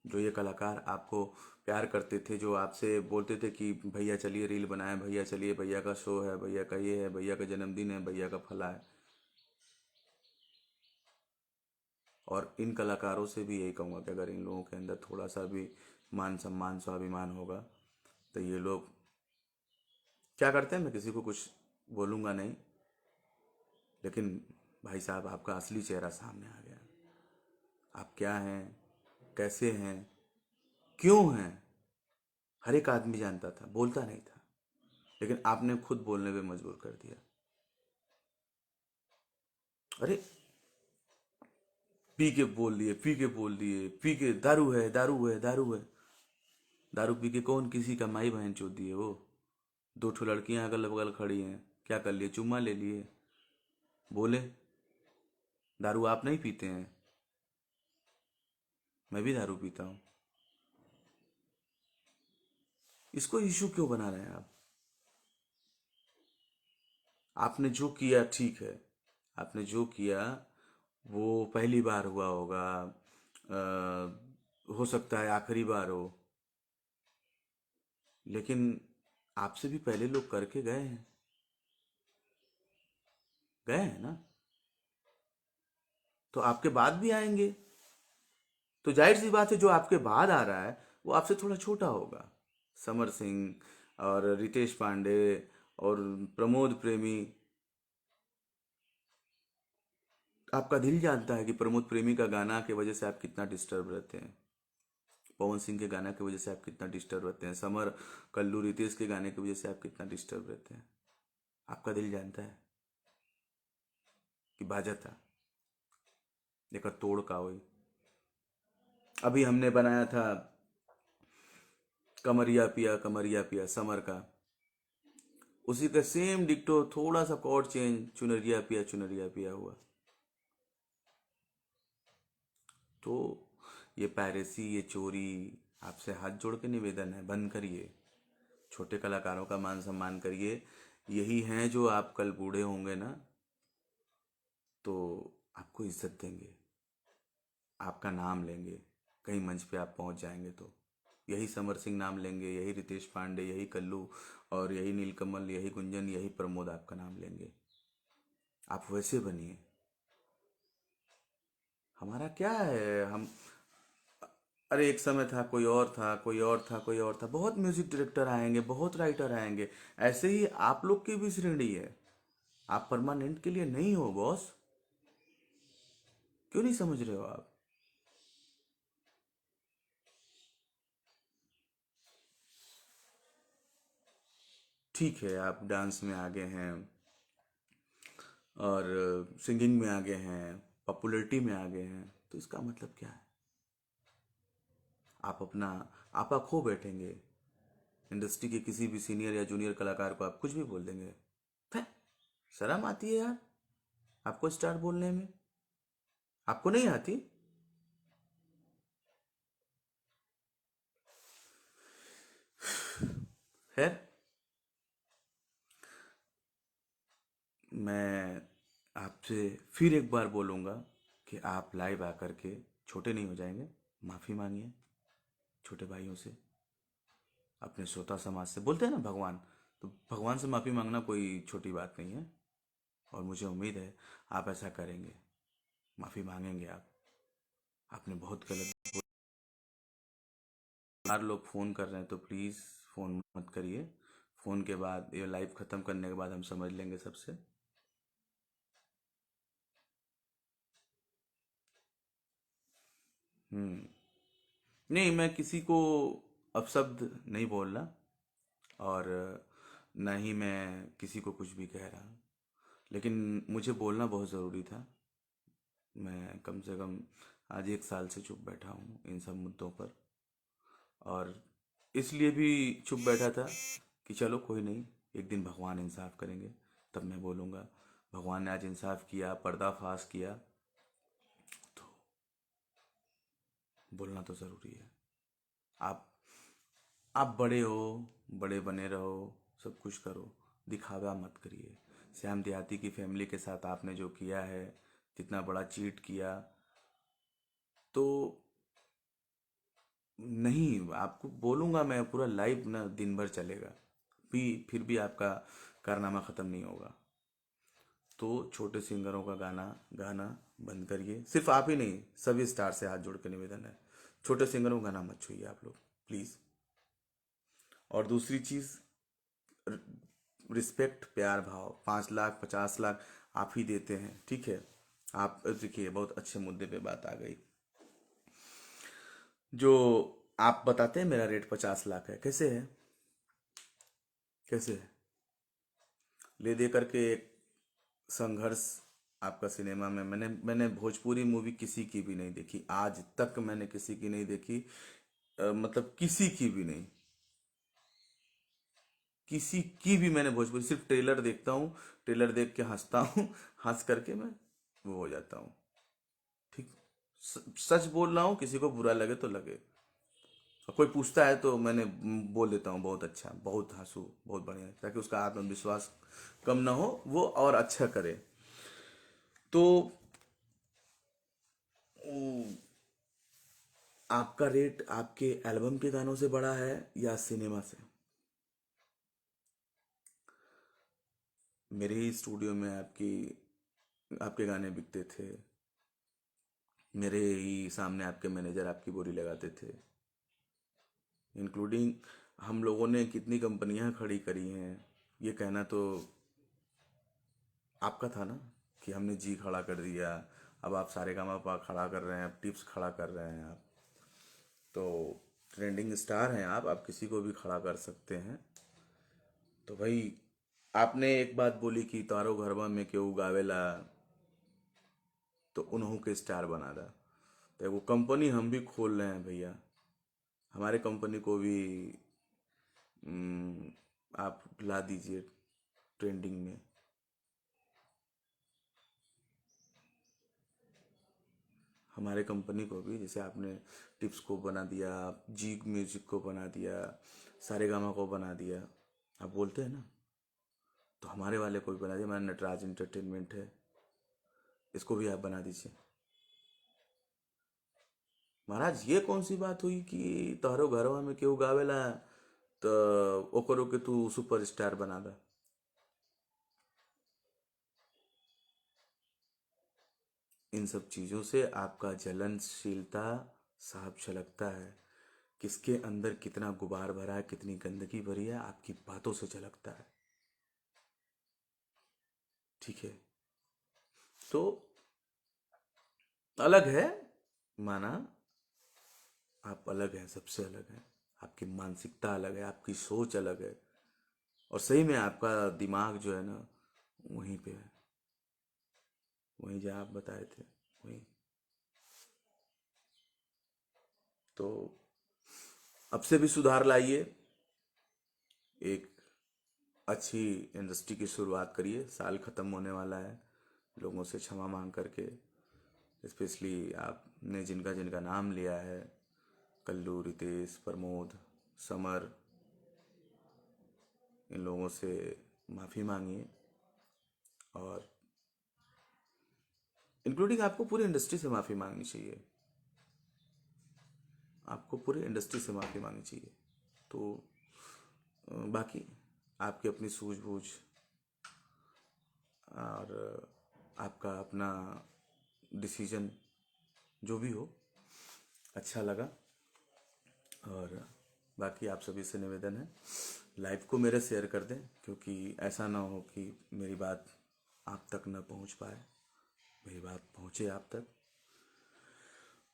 जो ये कलाकार आपको प्यार करते थे, जो आपसे बोलते थे कि भैया चलिए रील बनाएं, भैया चलिए, भैया का शो है, भैया का ये है, भैया का जन्मदिन है, भैया का फला है। और इन कलाकारों से भी यही कहूँगा कि अगर इन लोगों के अंदर थोड़ा सा भी मान सम्मान स्वाभिमान होगा, तो ये लोग क्या करते हैं, मैं किसी को कुछ बोलूँगा नहीं, लेकिन भाई साहब आपका असली चेहरा सामने आ गया। आप क्या हैं, कैसे हैं, क्यों हैं, हर एक आदमी जानता था, बोलता नहीं था, लेकिन आपने खुद बोलने पे मजबूर कर दिया। अरे, पी के बोल दिए, पी के बोल दिए, पी के, दारू है, दारू है, दारू है। दारू पी के कौन किसी का माई बहन चोद दिए वो? 2 ठो लड़कियां अगल बगल खड़ी हैं, क्या कर लिए, चुम्मा ले लिए, बोले दारू आप नहीं पीते हैं? मैं भी दारू पीता हूँ। इसको इशू क्यों बना रहे हैं आप? आपने जो किया ठीक है, आपने जो किया वो पहली बार हुआ होगा, हो सकता है आखिरी बार हो, लेकिन आपसे भी पहले लोग करके गए हैं, गए हैं ना, तो आपके बाद भी आएंगे। तो जाहिर सी बात है, जो आपके बाद आ रहा है वो आपसे थोड़ा छोटा होगा। समर सिंह और रितेश पांडे और प्रमोद प्रेमी, आपका दिल जानता है कि प्रमोद प्रेमी का गाना की वजह से आप कितना डिस्टर्ब रहते हैं, पवन सिंह के गाना की वजह से आप कितना डिस्टर्ब रहते हैं, समर, कल्लू, रितेश के गाने की वजह से आप कितना डिस्टर्ब रहते हैं। आपका दिल जानता है कि बाजा था, देखा तोड़ का हुई। अभी हमने बनाया था कमरिया पिया समर का, उसी का सेम डिक्टो, थोड़ा सा कॉर्ड चेंज, चुनरिया पिया हुआ। तो ये पायरेसी, ये चोरी, आपसे हाथ जोड़ के निवेदन है, बंद करिए। छोटे कलाकारों का मान सम्मान करिए। यही हैं जो आप कल बूढ़े होंगे ना तो आपको इज्जत देंगे, आपका नाम लेंगे, कहीं मंच पे आप पहुंच जाएंगे तो यही समर सिंह नाम लेंगे, यही रितेश पांडे, यही कल्लू और यही नीलकमल, यही गुंजन, यही प्रमोद आपका नाम लेंगे। आप वैसे बनिए। हमारा क्या है, हम, अरे एक समय था, कोई और था, कोई और था, कोई और था, बहुत म्यूजिक डायरेक्टर आएंगे, बहुत राइटर आएंगे। ऐसे ही आप लोग की भी श्रेणी है। आप परमानेंट के लिए नहीं हो बॉस। क्यों नहीं समझ रहे हो आप? ठीक है, आप डांस में आगे हैं और सिंगिंग में आगे हैं, पॉपुलैरिटी में आगे हैं, तो इसका मतलब क्या है? आप अपना आपा खो बैठेंगे। इंडस्ट्री के किसी भी सीनियर या जूनियर कलाकार को आप कुछ भी बोल देंगे। फे, शर्म आती है यार आपको स्टार बोलने में? आपको नहीं आती? खैर, मैं आपसे फिर एक बार बोलूँगा कि आप लाइव आकर के छोटे नहीं हो जाएंगे। माफ़ी मांगिए छोटे भाइयों से, अपने श्रोता समाज से। बोलते हैं ना भगवान, तो भगवान से माफ़ी मांगना कोई छोटी बात नहीं है। और मुझे उम्मीद है आप ऐसा करेंगे, माफ़ी मांगेंगे आप। आपने बहुत गलत, चार लोग फ़ोन कर रहे हैं तो प्लीज़ फ़ोन मत करिए। फ़ोन के बाद, ये लाइव ख़त्म करने के बाद हम समझ लेंगे सबसे। हम्म। नहीं, मैं किसी को अपशब्द नहीं बोल रहा, और ना ही मैं किसी को कुछ भी कह रहा, लेकिन मुझे बोलना बहुत ज़रूरी था। मैं कम से कम आज 1 साल से चुप बैठा हूँ इन सब मुद्दों पर, और इसलिए भी चुप बैठा था कि चलो कोई नहीं, एक दिन भगवान इंसाफ करेंगे, तब मैं बोलूँगा। भगवान ने आज इंसाफ किया, पर्दाफाश किया, तो बोलना तो ज़रूरी है। आप आप बड़े हो, बड़े बने रहो, सब कुछ करो, दिखावा मत करिए। श्याम देहाती की फैमिली के साथ आपने जो किया है, जितना बड़ा चीट किया, तो नहीं, आपको बोलूँगा मैं, पूरा लाइव ना दिन भर चलेगा, भी फिर भी आपका कारनामा ख़त्म नहीं होगा। तो छोटे सिंगरों का गाना गाना बंद करिए। सिर्फ आप ही नहीं, सभी स्टार से हाथ जोड़ के निवेदन है, छोटे सिंगरों का गाना मत छूइए आप लोग, प्लीज़। और दूसरी चीज़, रिस्पेक्ट, प्यार भाव, 5 लाख 50 लाख आप ही देते हैं, ठीक है। आप देखिए, बहुत अच्छे मुद्दे पे बात आ गई। जो आप बताते हैं मेरा रेट 50 लाख है, कैसे है? कैसे है? ले दे करके एक संघर्ष आपका सिनेमा में, मैंने भोजपुरी मूवी किसी की भी नहीं देखी आज तक, मैंने किसी की नहीं देखी। मतलब किसी की भी नहीं, किसी की भी मैंने भोजपुरी, सिर्फ ट्रेलर देखता हूँ, ट्रेलर देख के हंसता हूँ, हंस करके मैं वो हो जाता हूँ। ठीक, सच बोल रहा हूँ, किसी को बुरा लगे तो लगे। और कोई पूछता है तो मैंने बोल देता हूँ बहुत अच्छा, बहुत हंसू, बहुत बढ़िया, ताकि उसका आत्मविश्वास कम ना हो, वो और अच्छा करे। तो उ, आपका रेट आपके एल्बम के गानों से बड़ा है या सिनेमा से? मेरे ही स्टूडियो में आपके गाने बिकते थे, मेरे ही सामने आपके मैनेजर आपकी बोली लगाते थे, इंक्लूडिंग हम लोगों ने कितनी कंपनियां खड़ी करी हैं। ये कहना तो आपका था ना, कि हमने जी खड़ा कर दिया, अब आप सारे पा खड़ा कर रहे हैं, अब टिप्स खड़ा कर रहे हैं आप। तो ट्रेंडिंग स्टार हैं आप किसी को भी खड़ा कर सकते हैं। तो भाई, आपने एक बात बोली कि तारो घरवा में केहू गावेला, तो उन्हों के स्टार बना दा। तो वो कंपनी हम भी खोल रहे हैं भैया, हमारे कंपनी को भी हम्म, आप ला दीजिए ट्रेंडिंग में। हमारे कंपनी को भी, जैसे आपने टिप्स को बना दिया, जी म्यूजिक को बना दिया, सारेगामा को बना दिया, आप बोलते हैं ना, तो हमारे वाले को भी बना दिया। हमारा नटराज इंटरटेनमेंट है, इसको भी आप बना दीजिए। महाराज ये कौन सी बात हुई कि तोहरो घरवा में केहू गावेला तो ओकरो के तू सुपरस्टार बना दा। इन सब चीज़ों से आपका जलनशीलता साफ झलकता है। किसके अंदर कितना गुबार भरा है, कितनी गंदगी भरी है, आपकी बातों से झलकता है। ठीक है, तो अलग है, माना आप अलग हैं, सबसे अलग हैं। आपकी मानसिकता अलग है, आपकी सोच अलग है, और सही में आपका दिमाग जो है ना, वहीं पे है, वहीं जहाँ आप बताए थे, वहीं। तो अब से भी सुधार लाइए, एक अच्छी इंडस्ट्री की शुरुआत करिए। साल ख़त्म होने वाला है, लोगों से क्षमा मांग करके, स्पेशली आपने जिनका जिनका नाम लिया है, कल्लू, रितेश, प्रमोद, समर, इन लोगों से माफ़ी मांगिए। और इंक्लूडिंग आपको पूरी इंडस्ट्री से माफ़ी मांगनी चाहिए, आपको पूरी इंडस्ट्री से माफ़ी मांगनी चाहिए। तो बाकी आपकी अपनी सूझबूझ और आपका अपना डिसीजन जो भी हो, अच्छा लगा। और बाकी आप सभी से निवेदन है, लाइव को मेरे शेयर कर दें, क्योंकि ऐसा ना हो कि मेरी बात आप तक ना पहुंच पाए, मेरी बात पहुंचे आप तक।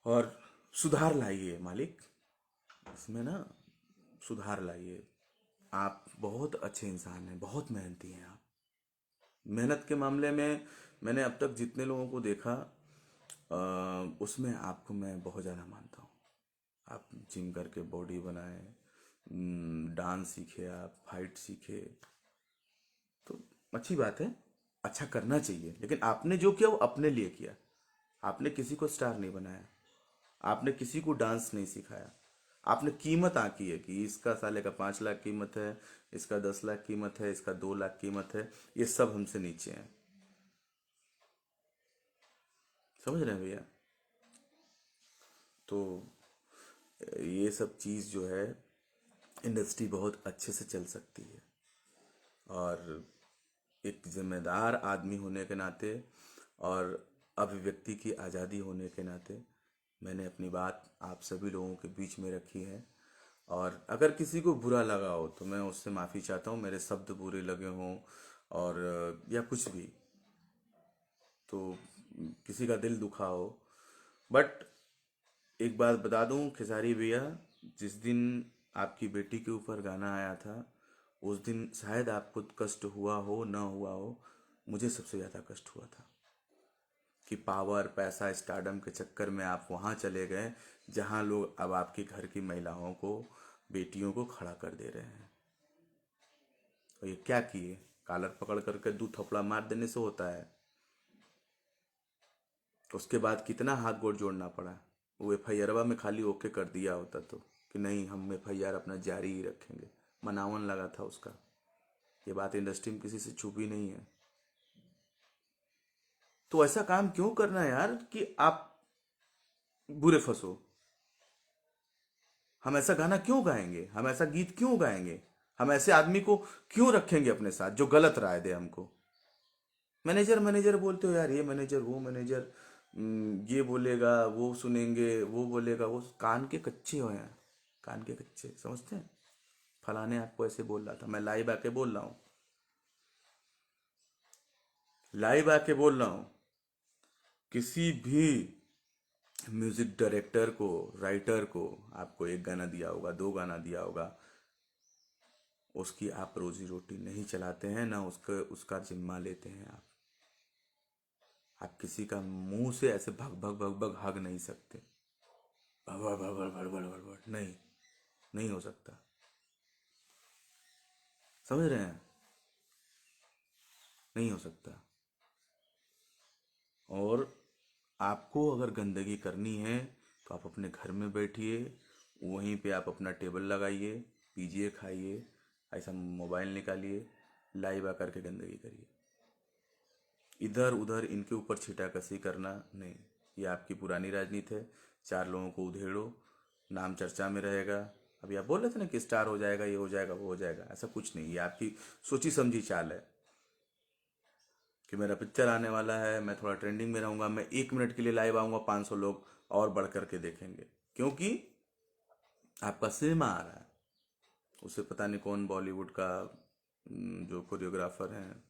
और सुधार लाइए मालिक, इसमें ना सुधार लाइए। आप बहुत अच्छे इंसान हैं, बहुत मेहनती हैं आप। मेहनत के मामले में मैंने अब तक जितने लोगों को देखा, उसमें आपको मैं बहुत ज़्यादा मानता हूँ। आप जिम करके बॉडी बनाए, डांस सीखे, आप फाइट सीखे, तो अच्छी बात है, अच्छा करना चाहिए। लेकिन आपने जो किया वो अपने लिए किया, आपने किसी को स्टार नहीं बनाया, आपने किसी को डांस नहीं सिखाया। आपने कीमत आकी है कि इसका साले का 5 लाख कीमत है, इसका 10 लाख कीमत है, इसका 2 लाख कीमत है, ये सब हमसे नीचे हैं। समझ रहे हैं भैया? तो ये सब चीज़ जो है, इंडस्ट्री बहुत अच्छे से चल सकती है। और एक जिम्मेदार आदमी होने के नाते और अभिव्यक्ति की आज़ादी होने के नाते मैंने अपनी बात आप सभी लोगों के बीच में रखी है। और अगर किसी को बुरा लगा हो तो मैं उससे माफ़ी चाहता हूँ, मेरे शब्द बुरे लगे हों और या कुछ भी, तो किसी का दिल दुखा हो। बट एक बात बता दूं खेसारी भैया, जिस दिन आपकी बेटी के ऊपर गाना आया था, उस दिन शायद आपको कष्ट हुआ हो ना हुआ हो, मुझे सबसे ज़्यादा कष्ट हुआ था कि पावर, पैसा, स्टारडम के चक्कर में आप वहाँ चले गए जहाँ लोग अब आपके घर की महिलाओं को, बेटियों को खड़ा कर दे रहे हैं। और ये क्या किए? कॉलर पकड़ करके 2 थप्पड़ा मार देने से होता है? उसके बाद कितना हाथ गोड़ जोड़ना पड़ा। वो एफ में खाली ओके कर दिया होता तो, कि नहीं हम एफ अपना जारी ही रखेंगे, मनावन लगा था उसका। ये बात इंडस्ट्री में किसी से छुपी नहीं है। तो ऐसा काम क्यों करना है यार कि आप बुरे फंसो? हम ऐसा गाना क्यों गाएंगे, हम ऐसा गीत क्यों गाएंगे, हम ऐसे आदमी को क्यों रखेंगे अपने साथ जो गलत राय दे हमको? मैनेजर मैनेजर बोलते हो यार, ये मैनेजर वो मैनेजर, ये बोलेगा वो सुनेंगे, वो बोलेगा वो, कान के कच्चे हो यार, कान के कच्चे, समझते हैं? फलाने आपको ऐसे बोल रहा था, मैं लाइव आके बोल रहा हूँ, लाइव आके बोल रहा हूँ। किसी भी म्यूजिक डायरेक्टर को, राइटर को आपको एक गाना दिया होगा, 2 गाना दिया होगा, उसकी आप रोजी रोटी नहीं चलाते हैं, ना उसका उसका जिम्मा लेते हैं आप किसी का मुंह से ऐसे भग भग भग भग हग नहीं सकते, भग भग भग भग भग भग भग भग, नहीं, नहीं हो सकता। समझ रहे हैं? नहीं हो सकता। और आपको अगर गंदगी करनी है तो आप अपने घर में बैठिए, वहीं पे आप अपना टेबल लगाइए, पीजिए, खाइए, ऐसा मोबाइल निकालिए, लाइव आकर के गंदगी करिए। इधर उधर इनके ऊपर छीटाकशी करना नहीं, ये आपकी पुरानी राजनीति है। चार लोगों को उधेड़ो, नाम चर्चा में रहेगा। अभी आप बोल रहे थे ना कि स्टार हो जाएगा, ये हो जाएगा, वो हो जाएगा, ऐसा कुछ नहीं। ये आपकी सोची समझी चाल है कि मेरा पिक्चर आने वाला है, मैं थोड़ा ट्रेंडिंग में रहूंगा, मैं 1 मिनट के लिए लाइव आऊंगा, 500 लोग और बढ़ करके देखेंगे, क्योंकि आपका सिनेमा आ रहा है। उसे पता नहीं कौन बॉलीवुड का जो कोरियोग्राफर हैं,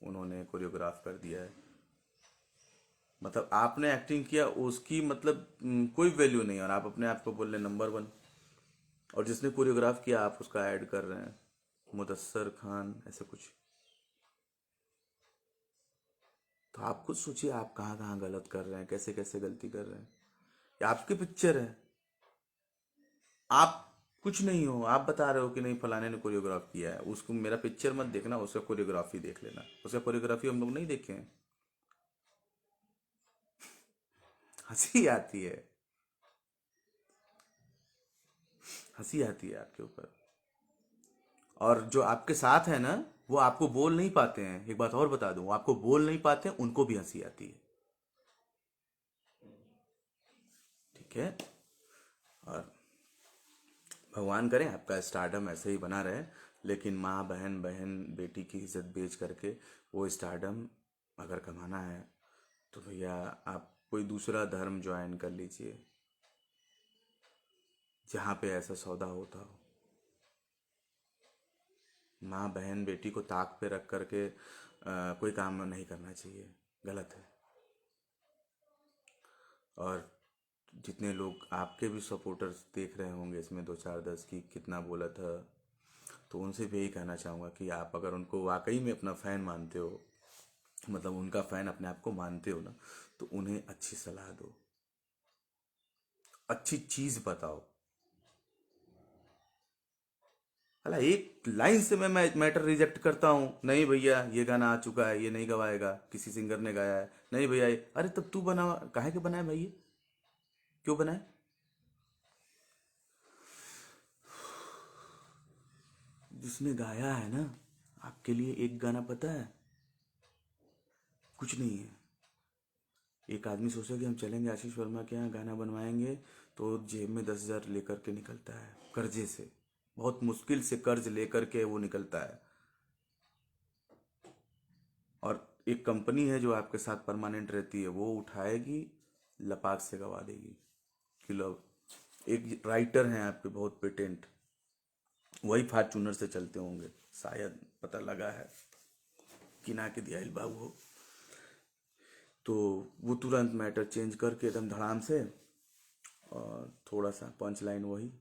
उन्होंने कोरियोग्राफ कर दिया है। मतलब आपने एक्टिंग किया, उसकी मतलब कोई वैल्यू नहीं है, और आप अपने आप को बोल रहे नंबर 1। और जिसने कोरियोग्राफ किया आप उसका ऐड कर रहे हैं, मुदस्सर खान ऐसे कुछ। तो आप खुद सोचिए आप कहाँ कहाँ गलत कर रहे हैं, कैसे कैसे गलती कर रहे हैं। ये आपकी पिक्चर है, आप कुछ नहीं हो। आप बता रहे हो कि नहीं फलाने ने कोरियोग्राफ किया है, उसको मेरा पिक्चर मत देखना, उसका कोरियोग्राफी देख लेना। उसका कोरियोग्राफी हम लोग नहीं देखे हैं। हंसी आती है, हंसी आती है आपके ऊपर। और जो आपके साथ है ना, वो आपको बोल नहीं पाते हैं। एक बात और बता दूं, वो आपको बोल नहीं पाते हैं, उनको भी हंसी आती है। ठीक है। और भगवान करें आपका स्टारडम ऐसे ही बना रहे, लेकिन माँ बहन, बहन बेटी की इज्जत बेच करके वो स्टारडम अगर कमाना है तो भैया आप कोई दूसरा धर्म ज्वाइन कर लीजिए जहाँ पे ऐसा सौदा होता हो। माँ बहन बेटी को ताक पे रख करके कोई काम नहीं करना चाहिए, गलत है। और जितने लोग आपके भी सपोर्टर्स देख रहे होंगे इसमें, 2 4 10 की कितना बोला था, तो उनसे भी यही कहना चाहूँगा कि आप अगर उनको वाकई में अपना फ़ैन मानते हो, मतलब उनका फ़ैन अपने आप को मानते हो ना, तो उन्हें अच्छी सलाह दो, अच्छी चीज़ बताओ। अला एक लाइन से मैं मैटर रिजेक्ट करता हूँ, नहीं भैया ये गाना आ चुका है, ये नहीं गवाएगा, किसी सिंगर ने गाया है, नहीं भैया अरे तब तू बना, काहे के बनाए भाई, क्यों बनाए? जिसने गाया है ना, आपके लिए एक गाना पता है, कुछ नहीं है। एक आदमी सोचा कि हम चलेंगे आशीष वर्मा के यहाँ गाना बनवाएंगे, तो जेब में 10,000 लेकर के निकलता है, कर्जे से, बहुत मुश्किल से कर्ज लेकर के वो निकलता है। और एक कंपनी है जो आपके साथ परमानेंट रहती है, वो उठाएगी, लपाक से गवा देगी कि लो। एक राइटर हैं आपके बहुत पेटेंट, वही फॉर्चूनर से चलते होंगे शायद, पता लगा है, किना के दिया बाबू हो। तो वो तुरंत मैटर चेंज करके एकदम धड़ाम से, और थोड़ा सा पंच लाइन वही,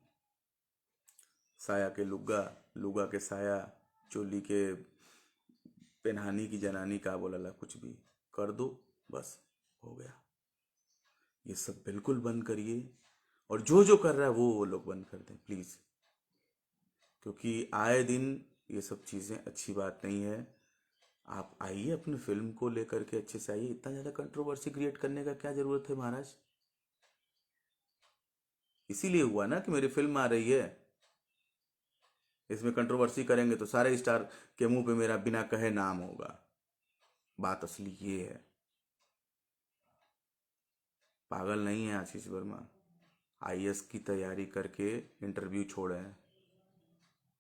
साया के लुग्गा, लुगा के साया, चोली के पेनहानी की जनानी, का बोला कुछ भी कर दो, बस हो गया। ये सब बिल्कुल बंद करिए, और जो जो कर रहा है वो लोग बंद कर दें प्लीज़, क्योंकि आए दिन ये सब चीज़ें अच्छी बात नहीं है। आप आइए अपनी फिल्म को लेकर के अच्छे से आइए, इतना ज़्यादा कंट्रोवर्सी क्रिएट करने का क्या ज़रूरत है महाराज? इसीलिए हुआ ना कि मेरी फिल्म आ रही है, इसमें कंट्रोवर्सी करेंगे तो सारे स्टार के मुंह पे मेरा बिना कहे नाम होगा। बात असली ये है। पागल नहीं है आशीष वर्मा, आईएएस की तैयारी करके इंटरव्यू छोड़े हैं,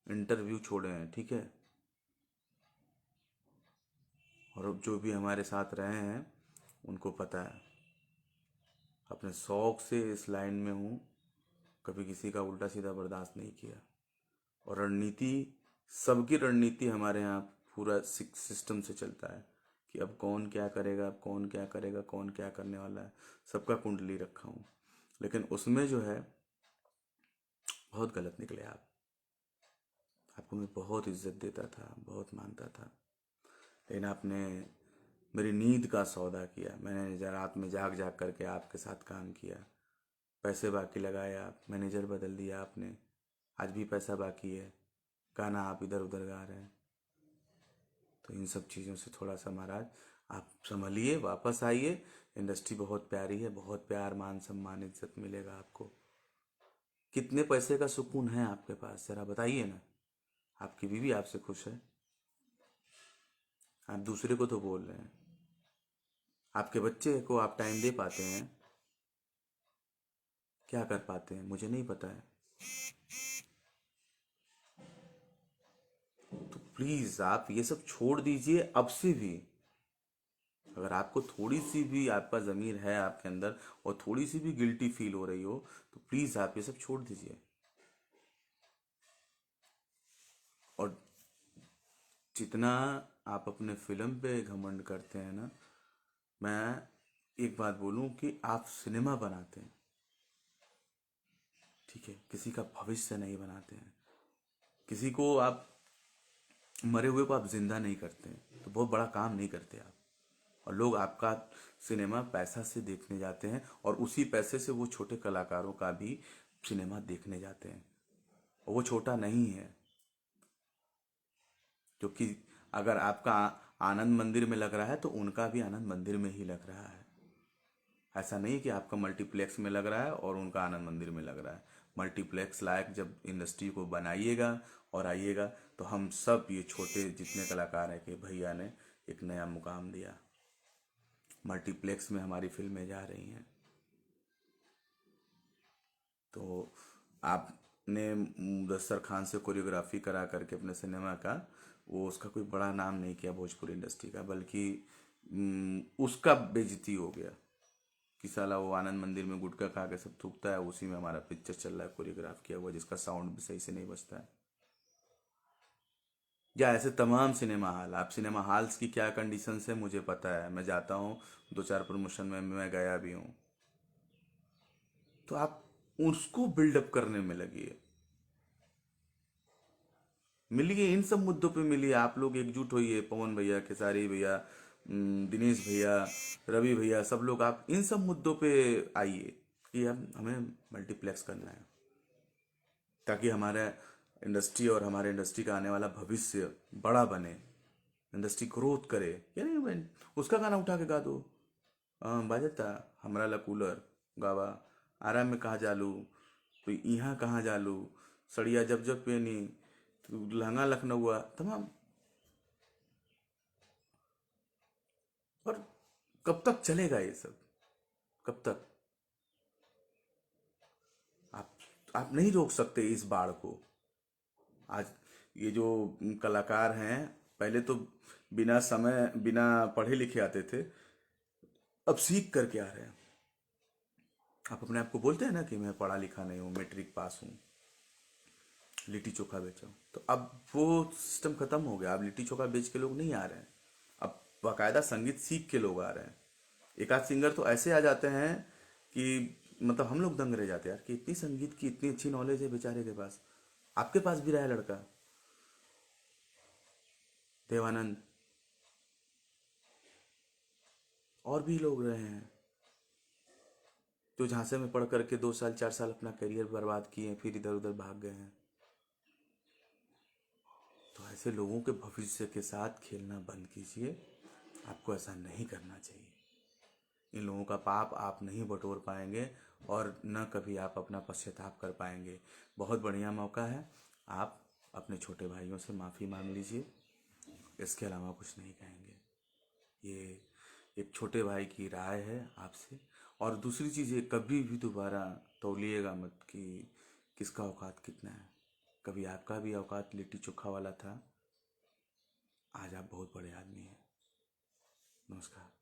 इंटरव्यू छोड़े हैं, ठीक है। और अब जो भी हमारे साथ रहे हैं उनको पता है, अपने शौक से इस लाइन में हूँ, कभी किसी का उल्टा सीधा बर्दाश्त नहीं किया। और रणनीति, सबकी रणनीति हमारे यहाँ पूरा सिस्टम से चलता है कि अब कौन क्या करेगा, अब कौन क्या करेगा, कौन क्या करने वाला है, सबका कुंडली रखा हूँ। लेकिन उसमें जो है बहुत गलत निकले आप। आपको मैं बहुत इज्जत देता था, बहुत मानता था, लेकिन आपने मेरी नींद का सौदा किया। मैंने रात में जाग जाग करके आपके साथ काम किया, पैसे बाकी लगाए, आप मैनेजर बदल दिया आपने, आज भी पैसा बाकी है, गाना आप इधर उधर गा रहे हैं। तो इन सब चीज़ों से थोड़ा सा महाराज आप संभलिए, वापस आइए। इंडस्ट्री बहुत प्यारी है, बहुत प्यार, मान सम्मान, इज्जत मिलेगा आपको। कितने पैसे का सुकून है आपके पास, जरा बताइए ना। आपकी बीवी आपसे खुश है, आप दूसरे को तो बोल रहे हैं। आपके बच्चे को आप टाइम दे पाते हैं? क्या कर पाते हैं मुझे नहीं पता है। तो प्लीज आप ये सब छोड़ दीजिए अब से भी। अगर आपको थोड़ी सी भी आपका ज़मीर है आपके अंदर और थोड़ी सी भी गिल्टी फील हो रही हो, तो प्लीज आप ये सब छोड़ दीजिए। और जितना आप अपने फिल्म पे घमंड करते हैं ना, मैं एक बात बोलूं कि आप सिनेमा बनाते हैं, ठीक है, किसी का भविष्य नहीं बनाते हैं। किसी को आप, मरे हुए को आप जिंदा नहीं करते हैं, तो बहुत बड़ा काम नहीं करते आप। और लोग आपका सिनेमा पैसा से देखने जाते हैं, और उसी पैसे से वो छोटे कलाकारों का भी सिनेमा देखने जाते हैं। और वो छोटा नहीं है, क्योंकि अगर आपका आनंद मंदिर में लग रहा है तो उनका भी आनंद मंदिर में ही लग रहा है। ऐसा नहीं कि आपका मल्टीप्लेक्स में लग रहा है और उनका आनंद मंदिर में लग रहा है। मल्टीप्लेक्स लायक जब इंडस्ट्री को बनाइएगा और आइएगा, तो हम सब ये छोटे जितने कलाकार हैं कि भैया ने एक नया मुकाम दिया। मल्टीप्लेक्स में हमारी फिल्में जा रही हैं। तो आपने मुदस्सर खान से कोरियोग्राफी करा करके अपने सिनेमा का, वो उसका कोई बड़ा नाम नहीं किया भोजपुरी इंडस्ट्री का, बल्कि उसका बेइज्जती हो गया कि साला वो आनंद मंदिर में गुटखा खा के सब थूकता है, उसी में हमारा पिक्चर चल रहा है कोरियोग्राफ किया हुआ, जिसका साउंड भी सही से नहीं बजता है। या ऐसे तमाम सिनेमा हॉल, आप सिनेमा हॉल्स की क्या कंडीशन है मुझे पता है, मैं जाता हूँ, दो चार प्रमोशन में मैं गया भी हूँ। तो आप उसको बिल्डअप करने में लगिए, मिलिए, इन सब मुद्दों पे मिलिए। आप लोग एकजुट होइए, पवन भैया, खेसारी भैया, दिनेश भैया, रवि भैया, सब लोग आप इन सब मुद्दों पे आइए कि हम हमें मल्टीप्लेक्स करना है, ताकि हमारा इंडस्ट्री और हमारे इंडस्ट्री का आने वाला भविष्य बड़ा बने, इंडस्ट्री ग्रोथ करे। या नहीं बहन, उसका गाना उठा के गा दो। बाजता हमरा ला कूलर, गावा आराम में कहाँ जालू, तो यहाँ कहाँ जालू, सड़िया जब जब पेनी, तो लहंगा लखनऊ हुआ, तमाम। और कब तक चलेगा ये सब, कब तक? आप आप नहीं रोक सकते इस बाढ़ को। आज ये जो कलाकार हैं, पहले तो बिना समय, बिना पढ़े लिखे आते थे, अब सीख करके आ रहे हैं। आप अपने आप को बोलते हैं ना कि मैं पढ़ा लिखा नहीं हूँ, मैट्रिक पास हूँ, लिट्टी चोखा बेचा हूँ, तो अब वो सिस्टम खत्म हो गया। अब लिट्टी चोखा बेच के लोग नहीं आ रहे हैं, अब बाकायदा संगीत सीख के लोग आ रहे हैं। एक आध सिंगर तो ऐसे आ जाते हैं कि मतलब हम लोग दंग रह जाते हैं यार, कि इतनी संगीत की इतनी अच्छी नॉलेज है बेचारे के पास। आपके पास भी रहा है लड़का, देवानंद, और भी लोग रहे हैं जो झांसे में पढ़ करके 2 साल 4 साल अपना करियर बर्बाद किए, फिर इधर उधर भाग गए हैं। तो ऐसे लोगों के भविष्य के साथ खेलना बंद कीजिए। आपको ऐसा नहीं करना चाहिए। इन लोगों का पाप आप नहीं बटोर पाएंगे, और न कभी आप अपना पश्चाताप कर पाएंगे। बहुत बढ़िया मौका है, आप अपने छोटे भाइयों से माफ़ी मांग लीजिए, इसके अलावा कुछ नहीं कहेंगे। ये एक छोटे भाई की राय है आपसे। और दूसरी चीज़, ये कभी भी दोबारा तौलिएगा मत कि किसका औकात कितना है। कभी आपका भी औकात लिट्टी चोखा वाला था, आज आप बहुत बड़े आदमी हैं। नमस्कार।